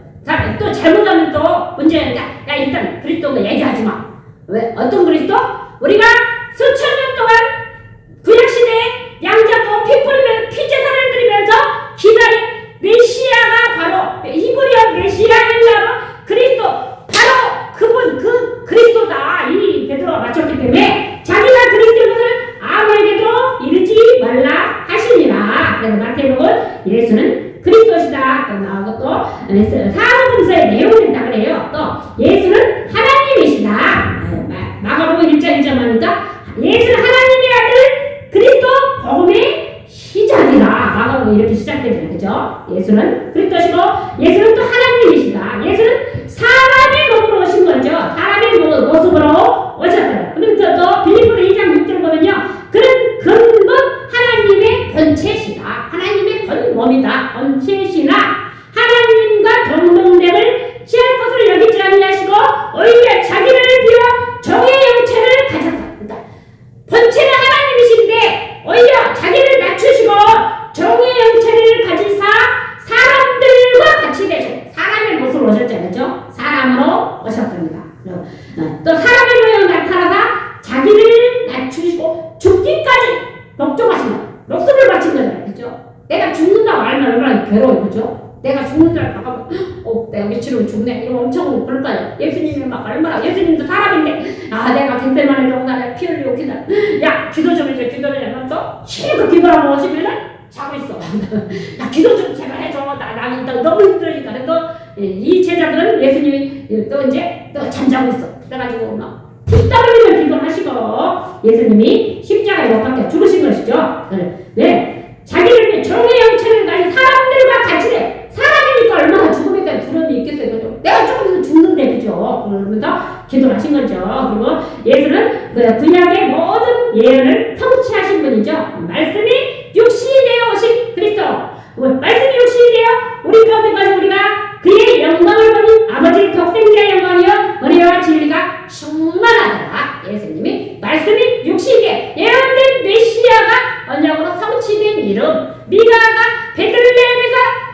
또 잘못하면 또 문제니까 일단 그리스도 얘기하지 마. 왜? 어떤 그리스도? 우리가 수천 년 동안 구약시대에 양잡고 피 뿌리면서 피제사를 드리면서 기다린 메시아가 바로 히브리어 메시아 헬라어 그리스도, 바로 그분 그 그리스도다. 이 베드로가 맞췄기 때문에 자기가 그리스도인 것을 아무에게도 이르지 말라 하시니라. 그래서 마태복음 예수는 그리스도시다 또 나오고, 또 사도행전의 내용이 다 그래요. 또 예수는 하나님이시다. 마가복음 1장 1절 하니까 예수는 하나님의 아들 그리스도 복음의 시작이다. 마가복음 이렇게 시작되잖아요. 그죠? 예수는 그리스도시고 예수는 또 하나님이시다. 예수는 사람의 몸으로 오신 거죠. 사람의 모습으로 오셨어요. 그럼 또 빌립보 2장 6절 보면요, 그는 근본 하나님의 본체시다. 하나님의 본몸이다. 본체시나 하나님과 동등됨을 취할 것으로 여기지 아니하시고 오히려 자기를 비워 종의 형체를 가졌다. 그러니까 본체는 하나님이신데 오히려 자기를 낮추시고 종의 형체를 가지사 사람들과 같이 되셨다. 사람의 모습으로 오셨잖아요. 그죠? 사람으로 오셨습니다. 또 사람의 모양으로 나타나사 자기를 낮추시고 죽기까지 복종하신 거예요. 목숨을 바친 거잖아요. 그죠? 내가 죽는다고 알면 얼마나 괴로워요. 그죠? 내가 죽는다고 알면 내가 며칠 후 죽네 이러면 엄청 그럴 거예요. 예수님이 막 얼마나, 예수님도 사람인데 내가 겟세마네 정도에 피 흘리고 기다, 야 기도 좀 해줘, 기도 좀 해줘. 실컷 기도하고 오시면은 자고 있어. 야 기도 좀 제발 해줘. 나는 너무 힘들으니까. 그래서 이 제자들은 예수님이 또 이제 또 잠자고 있어. 그래가지고 막 땀 흘리면 기도하시고 예수님이 십자가에 못 박혀 죽으신 것이죠. 네, 자기를 위해 종의 형체를 가진 사람들과 같이 돼. 사람이니까 얼마나 죽음에 대한 두려움이 있겠어요. 그죠? 내가 조금 있으면 죽는데, 그죠? 그러면서 기도를 하신 거죠. 그리고 예수는 구약의 모든 예언을 성취하신 분이죠. 말씀이 육신이 되어 오신 그리스도. 말씀이 육신이 되어 우리 가운데까지 우리가 그의 영광을 보니 아버지 독생자의 영광이여 은혜와 진리가 충만하더라. 예수님이 말씀이 육신이 되어 예언된 메시아가 언약으로 성취된 이름. 미가가 베들레헴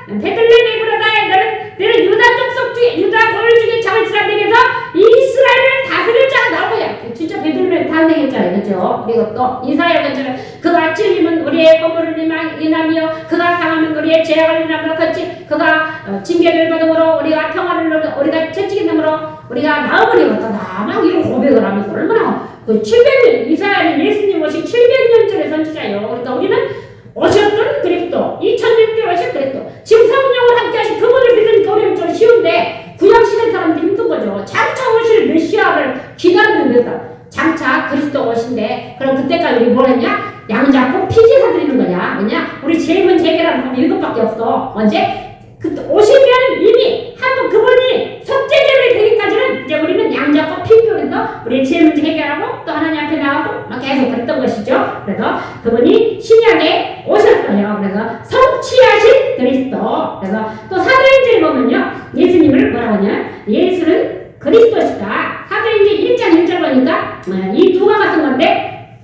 에브라다에 너는 유다 족속 중에 유다 골 중에 작은 지사들에게서 이스라엘을 다스릴 자가 나오고야. 진짜 베들레헴 탄생했잖아요. 그죠? 그리고 또 이사야 같은 그가 찔림은 우리의 허물을 인하며 그가 당하면 우리의 죄악을 인하며 그렇지 그가 징계를 받음으로 우리가 평화를 우리가 채찍임으로 우리가 나음을 입었다. 막 이런 고백을 하면서 얼마나 그 700년 이사야는 예수님 오신 700년 전의 선지자예요. 그러니까 우리는 오셨던 그리스도 2000년 오신 그리스도 지금 성령을 함께 하신 그분을 믿으니까 우리는 좀 쉬운데 구약시대 사람들이 힘든 거죠. 장차 오실 메시아를 기다리는 거다. 장차 그리스도 오신데 그럼 그때까지 우리 뭘 했냐? 양 잡고 피제사 드리는 거냐? 왜냐? 우리 제임은 제게라는 법이 이것밖에 없어. 언제? 그때 오시면 이미 한번 그분이 속죄제물이 되기까지는 이제 우리는 양 잡고 피 뿌려서 우리 죄 문제 해결하고 또 하나님 앞에 나가고 막 계속 그랬던 것이죠. 그래서 그분이 신약에 오셨어요. 그래서 성취하신 그리스도. 그래서 또 사도행전에 보면요, 예수님을 뭐라고 하냐? 예수는 그리스도시다. 사도행전 1장 1절 보니까 이 누가가 쓴 건데,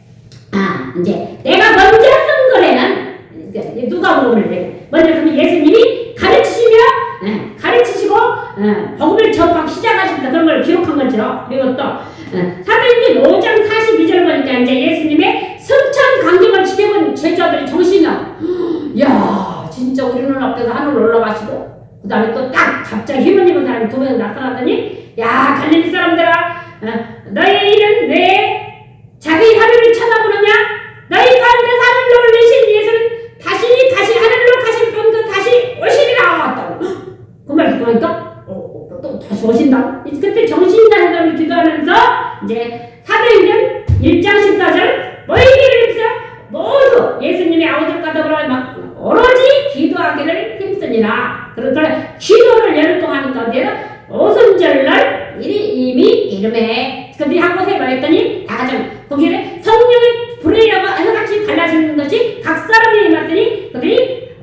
이제 내가 먼저 쓴 거래는 누가복음을 먼저 그러면 예수님이 가르치시고 복음을 전파하기 시작하십니다. 그런 걸 기록한 거죠. 그리고 또 사도행전 5장 42절 보니까 이제 예수님의 승천 강림을 지켜본 제자들이 정신이 나. 야, 진짜 우리 눈 앞에서 하늘로 올라가시고 그 다음에 또 딱 갑자기 힘을 입은 사람이 두 명 나타나더니, 야 갈릴리 사람들아, 너의 일은 왜 자기 하늘을 쳐다보느냐? 너희 가운데 하늘로 올리신 예수는 다시 하늘로 가신 분도 다시 오시리라. 그 말 듣고 나니까 또 다시 오신다. 그때 정신이 나는 사람이 기도하면서 이제 사도행전 1장 14절 너희들을 입서 모두 예수님의 아우들 까닭으로 막 오로지 기도하기를 힘쓰니라. 그러니까 기도를 열흘 동안 하니까 어때요? 오순절날 이미 이름에 근데 한 곳에 말했더니 다 같이 거기를 성령의 불이라고 해같이 갈라지는 것이 각 사람이 임했더니 그들이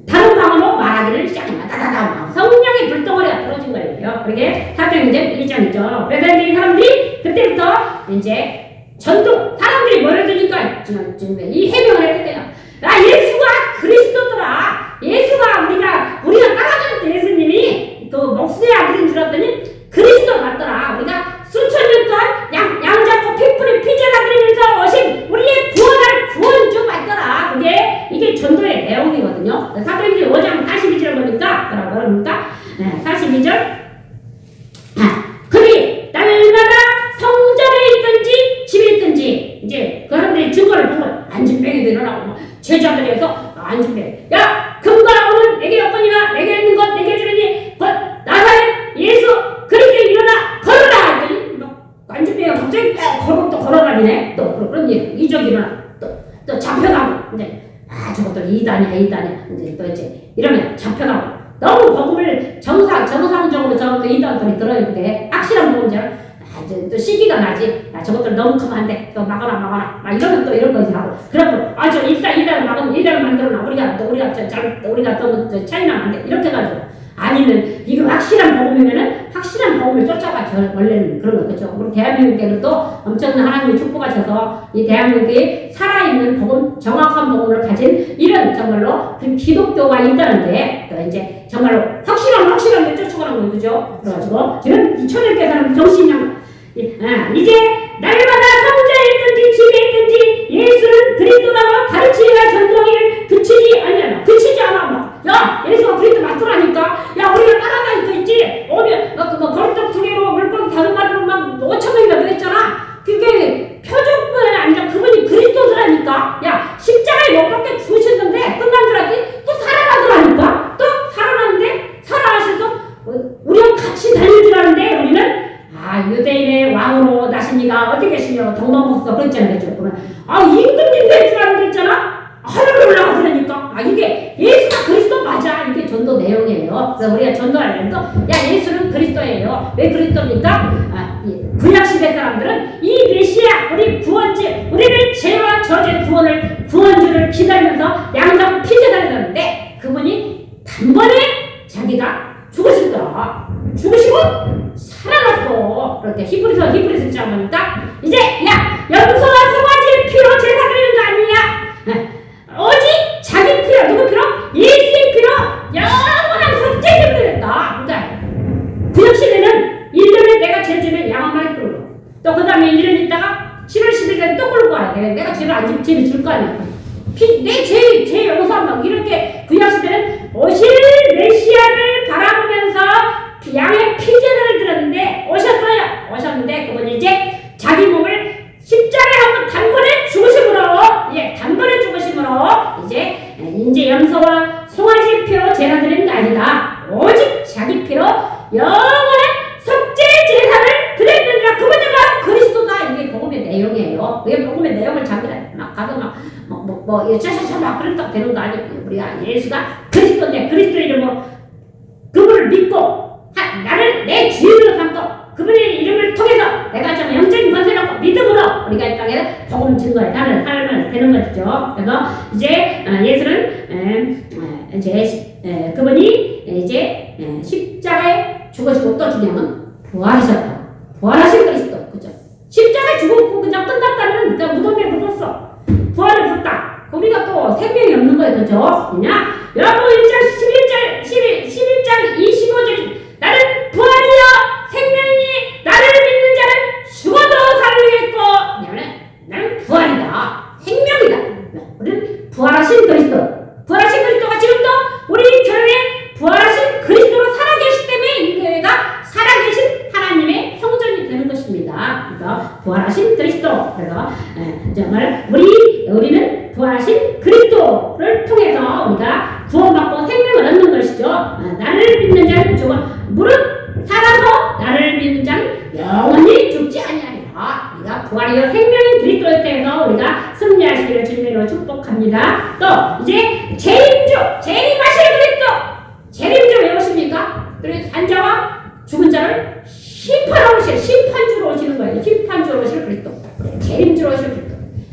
다른 방언으로 말하기를 시작합니다. 다다다 성령의 불덩어리가 떨어진 거예요. 그게 사도행전 1장이죠. 그래서 이제 이 사람들이 그때부터 이제 전통 사람들이 뭐라드니까 이 해명을 했대요. 예수가 그리스도더라. 예수가 우리가 따라다녔던 예수님이 그 목수의 아들인 줄 알았더니 그리스도 맞더라. 우리가 수천 년 동안 양 잡고 피 있거든요. 사도행전 5장 42절 보니까 뭐라고 합니까? 42절. 그리 날마다 성전에 있든지 집에 있든지 이제 그 사람들이 증거를 보면 안진뱅이도 일어나고 제자들에서 안진뱅이 야 금과 오늘 내게 없거니와 내게 있는 것 내게 주리니 곧 나사렛 예수 그리스도에 일어나 걸어라 했더니 안진뱅이가 갑자기 또 걸어다니네. 또 그런 이적이 일어나 또 잡혀가고 이제 저것들 이단이야 이제 또 이제 이러면 잡혀가고 너무 복음을 정상적으로 저것도 이단들이 들어있는데 확실한 복음자는 이제 또 시기가 나지. 저것들 너무 크면 안 돼. 또 막아라. 막 이러면 또 이런 거지 하고. 그러고 저 이단을 막으면 이단을 만들어놔. 우리가 또 차이나 안 돼. 이렇게 가지고. 아니면 이거 확실한 복음이면은 확실한 복음을 쫓아가죠. 원래는 그런 거 그렇죠. 우리 대한민국에도 엄청난 하나님의 축복하셔서 이 대한민국에 살아있는 복음, 정확한 복음을 가진 이런 정말로 그 기독교가 있다는데 또 이제 정말로 확실한 게 쫓아가는 거예요, 그죠? 그래가지고 지금 이 초대교회사는 정신이 이제 날마다 성전에 있든지 집에 있든지 예수는 그리스도라고 가르치기가 전통일 그치지 않아. 야 예수가 그리스도 맞더라니까. 야 우리가 따라다니까 있지. 오늘 거리떡 2개로 물고기 5마리로 막 5,000명이나 되었잖아. 그게 표적뿐만 아니라 그분이 그리스도더라니까. 야 십자가에 못 박혀 죽으셨는데 끝난 줄 알지? 또 살아나더라니까. 또 살아났는데 살아나셔서 우리랑 같이 다닐 줄 아는데 우리는 유대인의 왕으로 나신 이가 어디 계시냐고 동방목사 그랬잖아요. 임금님 될 줄 알고 그랬잖아. 하늘로 올라가서라니까. 이게 예수가 그리스도 맞아. 이게 전도 내용이에요. 그래서 우리가 전도하려면 예수는 그리스도예요. 왜 그리스도입니까? 구약시대 사람들은 이 메시아 우리 구원주 우리를 죄와 저주의 구원주를 기다리면서 양장 피제단을 하는데 그분이 단번에 자기가 죽으시더라. 죽으시고 살아났어. 그렇게 히브리서 1장 보니까 이제 염소와 송아지의 피로 제사 드리는 거 아니냐? 오직 자기 피로 누구 피로? 예수의 피로 영원한 속죄를 드렸다. 그러니까 구약시대는 1년에 내가 죄 지면 양 한 마리 끌고 또 그 다음에 1년 있다가 7월 10일까지 또 끌고 와야 돼. 내가 죄를 안 지면 죄를 줄 거 아니야. 내 죄 용서한다. 이렇게 구약시대는 오실 메시아를 바라보면서 양의 피제단을 드렸는데 오셨는데 그분이 이제 자기 몸을 십자가에 한번 단번에 죽으심으로 이제 염소와 송아지 피로 제사 드리는 게 아니다. 오직 자기 피로 영원한 속죄 제사를 드렸느니라. 그분이 바로 그리스도다. 이게 복음의 내용이에요. 이게 복음의 내용을 자기가 막 가서 샤샤샤 막 그랬다 되는 거 아니에요. 우리가 예수가 그리스도인데 그리스도 이름으로 그분을 믿고 나를 내 주인으로 삼고 그분의 이름을 통해서 내가 좀 영적인 권세를 얻고 믿음으로 우리가 이 땅에 복음 증거에 나를 살면 되는 것이죠. 그래서 이제 예수는 그분이 이제 십자가에 죽으시고 또 중요한 부활하셨다. 부활하신 그리스도, 그죠? 십자가에 죽었고 그냥 끝났다면 그냥 무덤에 묻었어. 부활을 했다. 우리가 또 생명이 없는 거예요, 그죠? 그냥 여러분 1장 11장 25절 나는 부활이여 생명이니 나를 믿는 자는 죽어도 살리겠고. 왜냐면 나는 부활이다. 생명이다. 우리는 부활하신 그리스도가 지금도 우리 교회에 부활하신 그리스도로 살아계시기 때문에 이 교회가 살아계신 하나님의 성전이 되는 것입니다. 그래서 부활하신 그리스도. 그래서 정말 우리는 부활하신 그리스도를 통해서 우리가 구원받고 생명을 얻는 것이죠. 나를 믿는 자는 무릇 살아서 나를 믿는 자는 영원히 죽지 아니하리라. 우리가 부활이요 생명인 그리스도에 대해서 우리가 승리하시기를 주님으로 축복합니다. 또 이제 재림하실 그리스도. 재림주 왜 오십니까? 그리고 산자와 죽은 자를 심판주로 오시는 거예요. 심판주로 오실 그리스도. 재림주로 오실 그리스도.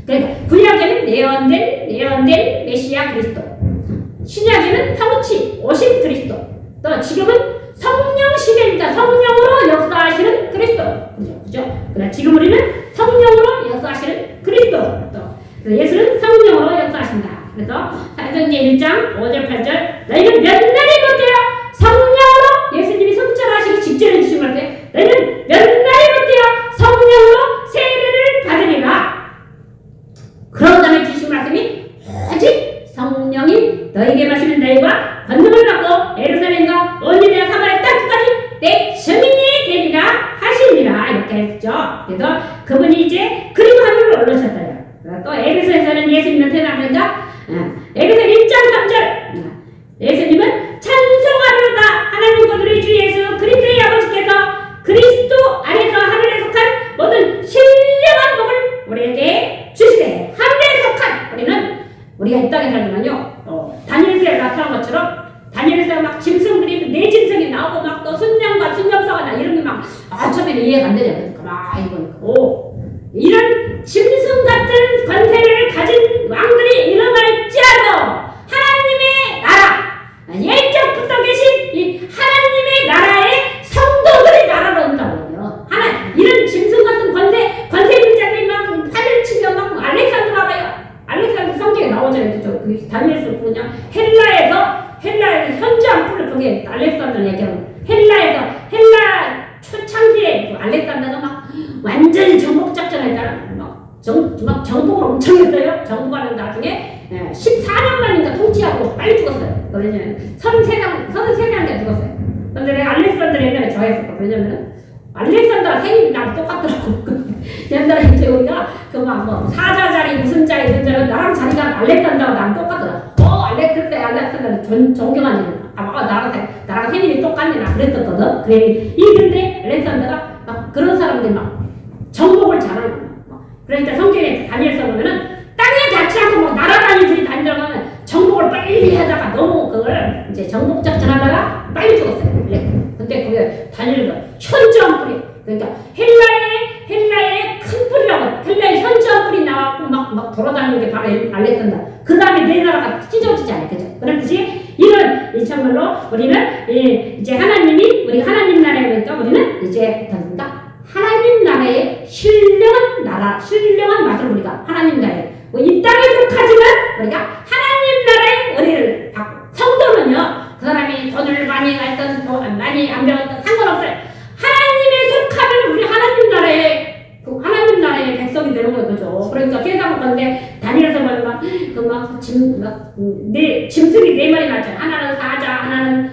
그러니까 구약에는 예언된 메시아 그리스도, 신약에는 성취 오신 그리스도, 또 지금은 성령 시대입니다. 성령으로 역사하시는 그리스도, 그죠? 그러나 지금 우리는 성령으로 역사하시는 그리스도. 또 예수는 성령으로 역사하신다. 그래서 사도행전 1장 5절 8절 너희는 몇 날이 못되어 성령으로 예수님이 성찰하시기 직전에 주신 말때 너희는 몇 날이 못되어 성령으로 세례를 받으리라. 그런 다음에 주신 말씀이 오직 성령이 너희에게 마시는 너희가 권능을 받고 예루살렘과 온 유대와 사마리아 땅끝까지 내 증인이 되리라 하시니라 이렇게 했죠. 그래서 그분이 이제 그리고 하늘로 올라오셨어요. 또 에베소에서는 예수님은 태어나니까 에베소 1장 3절 예수님은 찬송하리로다 하나님 우리 주 예수 그리스도의 아버지께서 그리스도 안에서 하늘에 속한 모든 신령한 복을 우리에게 주시되 하늘에 속한 우리가 이 땅에 살지만요 다니엘서에 나타난 것처럼 다니엘서에 막 짐승들이 내 짐승이 나오고 막 또 순양과 순염사가 나 이런 게 막 처음에는 이해가 안 되냐 그러니까 막 이거 이런 짐승 같은 권세를 가진 왕들이 일어날지라도 하나님의 나라 예적부터 계신 이 하나님의 나라의 성도들이 나라로 온다고요. 이런 짐승 같은 권세 분자들이 막 하늘 치며 막 알렉산드라 봐요. 알렉산드 성경에 나오잖아요. 그 다니엘서 뭐냐 헬라에서 현지 안풀을 그게 알렉산드를 얘기하는 헬라 초창기에 그 알렉산드가 막 완전히 정복 작전을 했다라 막 정복을 엄청 했어요. 정복하는 나중에 14년 만인가 통치하고 빨리 죽었어요. 왜냐면 33명한테 죽었어요. 근데 알렉산드를 옛날에 좋아했었고 왜냐면 알렉산드가 생일이 나랑 똑같더라고. 옛날에 이제 우리가 그 막 뭐 사자자리 무슨 자리 이런 자리 나랑 자리가 알렉산드가 나랑 똑같더라. 알렉산드를 존경하는 나랑 생일이 똑같네 나 그랬었거든. 근데 알렉산드가 막 그런 사람들 막 정복을 잘하고 그러니까 성경에 다니엘서 보면은 땅에 닿지 않고 막 날아다니듯이 다니다가는 정복을 빨리 하다가 너무 그걸 이제 정복 작전하다가 빨리 죽었어요. 근데 그게 다니엘서 현저한 뿌리 그러니까 헬라의 큰 뿌리라고 헬라의 현저한 뿌리 나와갖고 막 돌아다니는 게 바로 알렉산더. 그 다음에 내 나라가 찢어지지 않아요. 그죠? 그렇듯이 이런 참말로 우리는 이제 우리 하나님 나라에 보니까 우리는 이제 어떻습니까? 하나님 나라의 신령한 맛을 우리가 하나님 나라에 이 땅에 속하지만 우리가 하나님 나라의 은혜를 받고 성도는요 그 사람이 돈을 많이 갖던 많이 안 배웠던 상관없어요. 하나님의 속하면 우리 하나님 나라의 백성이 되는 거예요. 그죠? 그러니까 세상 건데 다니엘서 보면 짐승이 4마리 나왔잖아요. 하나는 사자, 하나는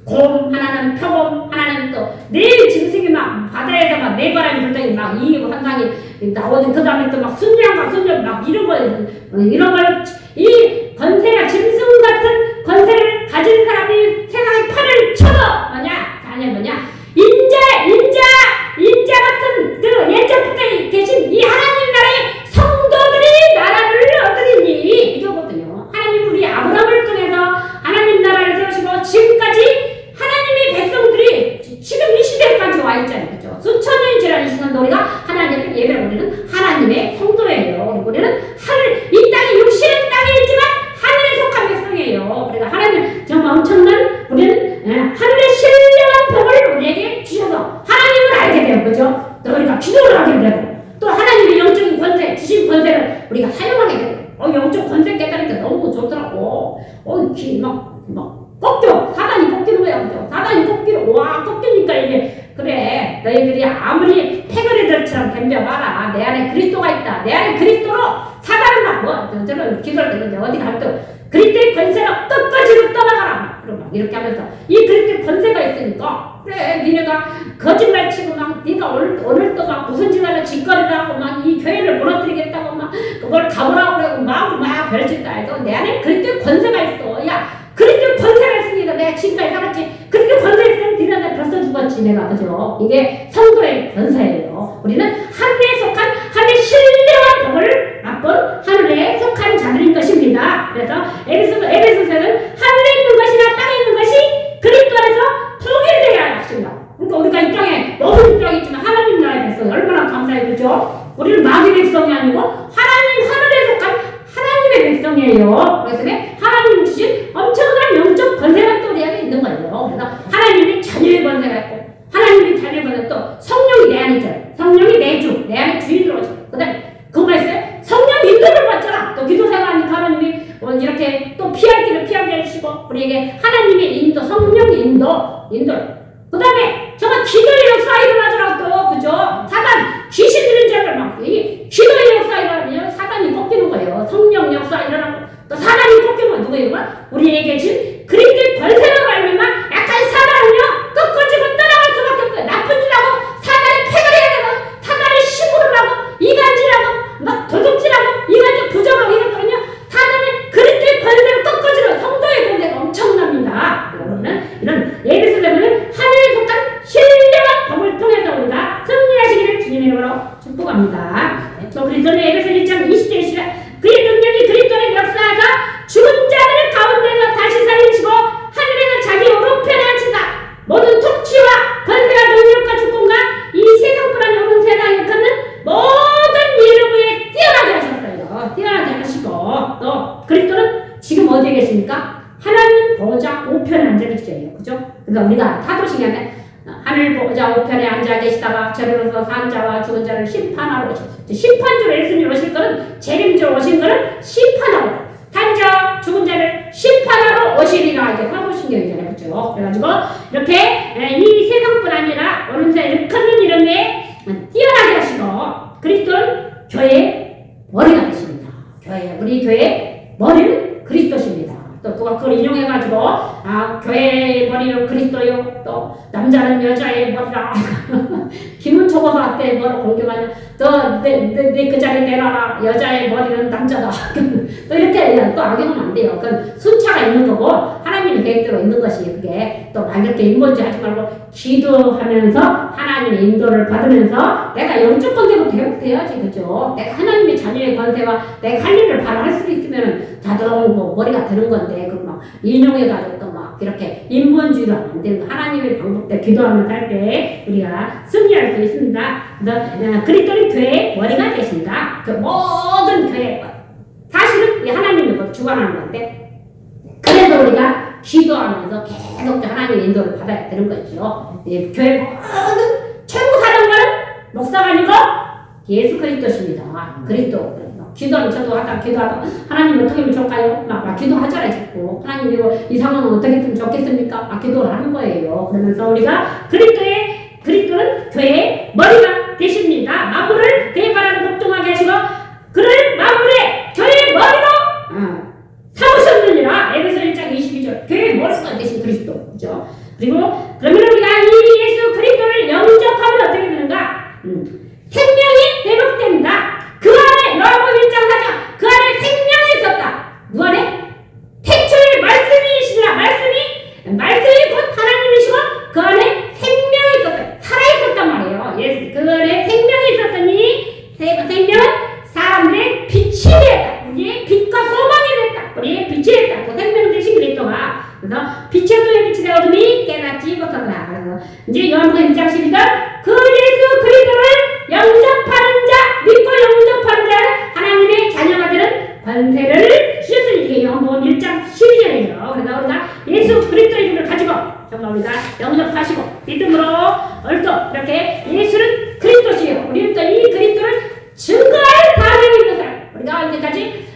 곰, 하나는 표범, 하나는 또 짐승이 막 바다에서 막 바람이 불더니 막 이 환상이 나오는 그 다음에 또 막 순양 막 이런 걸 이 권세가 짐승 같은 권세를 가진 사람이 세상에 팔을 쳐도 인자 같은 그 예전부터 계신 이 하나님 나라의 성도들이 나라를 얻으리니 이거거든요. 하나님 우리 아브라함을 통해서 하나님 나라를 세우시고 지금까지 하나님의 백성들이 지금 이 시대까지 와 있잖아요. 그죠? 수천 년이 지난 이 시간 우리가 하나님을 예배를 우리는 하나님의 성도예요. 우리는 이 땅이 육신의 땅에 있지만 하늘에 속한 백성이에요. 그러니까 하나님 정말 엄청난 우리는 하늘의 신령한 복을 우리에게 주셔서 하나님을 알게 돼요. 그죠? 또 우리가 기도를 하게 되고 또 하나님의 영적인 권세 주신 권세를 우리가 사용하게 되고 영적 권세 깨달으니까 너무 좋더라고. 막 꺾여 사단이 꺾이는 거야. 그죠? 사단이 꺾이니까 이게 그래 너희들이 아무리 패거리들처럼 덤벼봐라. 내 안에 그리스도가 있다. 내 안에 그리스도로 사단을 저는 기도를 듣는데 어디 가면 또 그리스도의 권세가 끝까지로 떠나가라. 그럼 막 이렇게 하면서 이 그리스도의 권세가 있으니까 그래 니네가 거짓말 치고 막 네가 오늘 또 막 무슨 짓 하려 짓거리를 하고 막 이 교회를 무너뜨리겠다고 막 그걸 가보라고 그러고 막 별짓 다 해도 내 안에 그리스도의 권세가 있어. 야 그리스도의 권세가 있으니까 내가 지금까지 살았지. 그리스도의 권세가 있으면 니네가 벌써 죽었지 내가. 그죠? 이게 성도의 권세예요. 우리는 하늘에 속한 하늘의 신령한 복을 맛본 하늘에 속한 자들인 것입니다. 그래서 에베소서는 하늘에 있는 것이나 땅에 있는 것이 그리스도 안에서 통일되어야 하십니다. 그러니까 우리가 이 땅에 너무 땅이 있지만 하나님 나라의 백성이 얼마나 감사해. 그죠? 우리는 마귀 백성이 아니고 하늘에 속한 하나님의 백성이에요. 그래서 하나님 주신 엄청난 영적 권세가 또 우리에게 있는 거예요. 그래서 하나님의 자녀의 권세가 있고 하나님의 자녀의 권세가 또 성령이 내 안에 있어요. 성령이 내 안에 주인으로 오죠. 그 다음에 그거 있어요? 성령 인도를 받잖아. 또 기도 생활하니까 하나님이 이렇게 또 피할 길을 피하게 해주시고 우리에게 하나님의 인도, 성령 인도. 그 다음에 정말 기도의 역사가 일어나더라고 또. 그죠? 사단 귀신 들린 자를 막 기도의 역사가 일어나면 사단이 꺾이는 거예요. 성령 역사가 일어나고 또 사단이 꺾이면 누구 이름은 우리에게 준 그리스도의 권세로 말미암아 약한 사람은요 꺾어지고 떠나갈 수밖에 없어요. 나쁜 짓 하고 사단의 팩을 해야 되고 사단의 시부를 하고 이간질하고 막 도둑질하고 이간질 부정하고 이랬거든요. 사단의 그리스도의 권세로 꺾어지는 성도의 권세가 엄청납니다. 여러분은 이런 예배를 되면 하늘에 속한 신령한 법을 통해서 우리가 승리하시기를 주님의 이름으로 축복합니다. 또 그리스도는 에베소 1장 20절에 시작 그의 능력이 그리스도를 역사하사 죽은 자들 가운데서 다시 살리시고 하늘에서 자기 오른편에 앉힌다. 모든 통치와 권세와 능력과 주권과 이 세상뿐 아니라 온 세상에 갖는 모든 이름 위에 뛰어나게 하셨어요. 뛰어나게 하시고 또 그리스도는 지금 어디에 계십니까? 하나님 보좌 우편에 앉아 계시죠. 그죠? 그래서 우리가 타도식에 하늘 보좌 우편에 앉아 계시다가 저리로서 산 자와 죽은 자를 심판하러 오셨어요. 심판주로 예수님 오실 거는 재림주로 오신 거는 심판하러 산 자 죽은 자를 심판하러 오시리라 이게 사도신경이잖아요. 그렇죠? 그래가지고 이렇게 이 세상뿐 아니라 오는 세상에 큰 이름에 뛰어나게 하시고 그리스도는 교회의 머리가 되십니다. 우리 교회의 머리는 그리스도십니다. 또 누가 그걸 인용해가지고 교회의 머리는 그리스도요 또 남자는 여자의 머리라 김은초고사 때 뭐라고 공경하냐 너 그 자리 내놔라 여자의 머리는 남자다 또 이렇게 또 악용하면 안 돼요. 그건 순차가 있는 거고 하나님의 계획대로 있는 것이 그게 또 막 이렇게 인본주의 하지 말고 기도하면서 하나님의 인도를 받으면서 내가 영적 권세로 돼야지 그죠? 내가 하나님의 자녀의 권세와 내가 할 일을 바로 할 수 있으면 자동 뭐 머리가 되는 건데 그 막 인용해가지고 또 막 이렇게 인본주의로 하면 안 되는 거 하나님의 방법대로 기도하면서 할 때 우리가 승리할 수 있습니다. 그래서 그리스도는 교회의 머리가 되신다. 그 모든 교회 사실은 이 하나님의 것 주관하는 건데 그래서 우리가 기도하면서 계속 하나님의 인도를 받아야 되는 거죠. 교회 모든 최고 사령관은 목사가 아니고 예수 그리스도십니다. 그리스도. 기도하면 저도 아까 기도하다 하나님 어떻게 하면 좋을까요? 막 기도하잖아요. 자꾸 하나님 이 상황은 어떻게 했으면 좋겠습니까? 기도를 하는 거예요. 그러면서 우리가 그리스도는 교회의 머리가 되십니다. 마무를 그의 바라는 복종하게 하시고 그를 마무리에 교회의 머리로 삼으셨느니라. 에베소 1장 22절 교회의 머리가 되신 그리스도. 그죠? 그리고 그러면 우리가 이 예수 그리스도를 영접하면 어떻게 되는가? 생명이 회복됩니다. 그 안에 요한복음 1장 4절 그 안에 생명이 있었다. 누 안에? 태초에 말씀이시라. 말씀이 곧 하나님이시고 그 안에 생명이 있었어요. 살아있었단 말이에요. 예수 그 안에 생명이 있었더니 생명은 사람들의 빛이 되었다. 우리의 빛과 소망이 됐다. 우리의 빛이 됐다. 그 생명 되신 그리스도가 그래서 빛의 도에 빛이 되어둠이 깨닫지 못하더라. 그래서 이제 요한복음 1장 12절 그 예수 그리스도를 영접하는 자 믿고 영접하는 자는 하나님의 자녀가 되는 권세를 주셨으니 이게 요한복음 1장 12절이에요. 그래서 우리가 예수 그리스도의 이름을 가지고 정말 우리가 영접하시고 믿음으로 얼도 이렇게 예수는 그리스도시요 우리는 또 이 그리스도를 증거할 사명이 있는 사람. 우리가 언제까지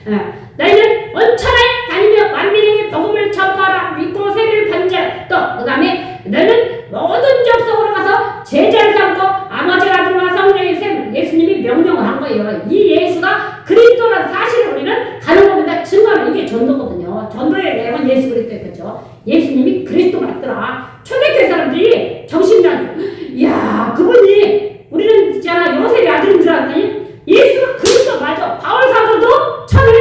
너희는 원천하에 다니며 만민에게 복음을 전파하라. 믿고 세를 반자. 또 그 다음에 너희는 모든 족속으로 가서 제자를 삼고 아버지와 아들과 성령의 셈 예수님이 명령을 한 거예요. 이 예수가 그리스도라는 사실을 우리는 가는 겁니다. 증거하는 이게 전도거든요. 전도의 내용은 예수 그리스도의 거죠. 예수님이 그리스도 맞더라. 초대교회 사람들이 정신장 이야 그분이 우리는 있잖아 요셉의 아들인 줄 알았더니 예수가 그리스도 맞아. 바울 사도도 처음에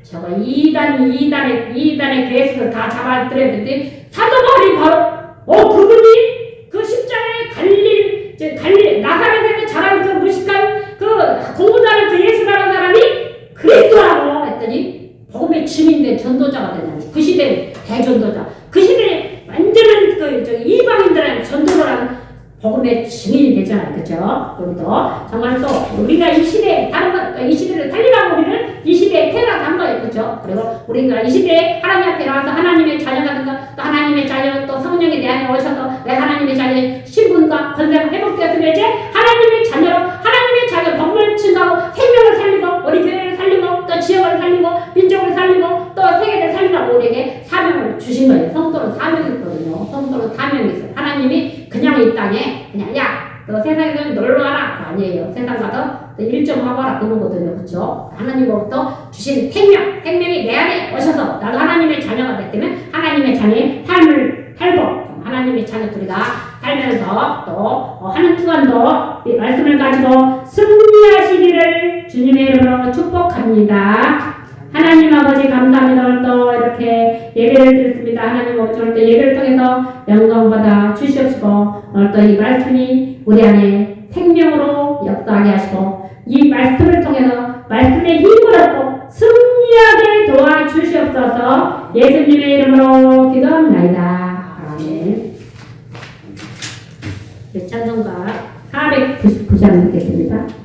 저거 이단의 괴수를 다 잡아들여야 되는데 사도 바울이 바로 그분이 그 십자가의 갈릴 나사렛에서 자란 그 무식한 그 공부 잘하는 그 예수라는 사람이 그리스도라고 했더니 복음의 증인된 전도자가 되잖아요. 그 시대 대전도자. 그 시대에 완전한 이방인들한테 전도를 하는 복음의 증인이 되잖아요. 그죠? 우리도 정말 또 우리가 이 시대에 이 시대를 달리라고 우리는 이 시대에 태어난 거예요. 그죠? 그리고 우리가 이 시대에 하나님 앞에 나와서 하나님의 자녀가 된 것, 또 하나님의 자녀, 또 성령이 내 안에 오셔서 내 하나님의 자녀의 신분과 권세가 회복되었으면 이제 하나님의 자녀로 하나님의 자녀 복음을 증가하고 생명을 살리고 우리 교회를 살리고 또 지역을 살리고 민족을 살리고 또 세계를 살리라고 우리에게 사명을 주신 거예요. 성도는 사명이 있거든요. 성도는 사명이 있어요. 하나님이 그냥 이 땅에 그냥 너 세상에 놀러 와라 그거 아니에요. 세상 가서 일 좀 하고 와라 그거거든요. 그렇죠? 하나님으로부터 주신 생명이 내 안에 오셔서 나도 하나님의 자녀가 됐기 때문에 하나님의 자녀의 삶을 살고 하나님의 자녀들이가 살면서 또 하는 주간도 이 말씀을 가지고 승리하시기를 주님의 이름으로 축복합니다. 하나님 아버지 감사합니다. 오늘 또 이렇게 예배를 드렸습니다. 하나님 아버지 오늘 또 예배를 통해서 영광받아 주시옵시고 오늘 또 이 말씀이 우리 안에 생명으로 역사하게 하시고 이 말씀을 통해서 말씀의 힘을 얻고 승리하게 도와주시옵소서. 예수님의 이름으로 기도합니다. 아멘. 찬송가 499장 듣겠습니다.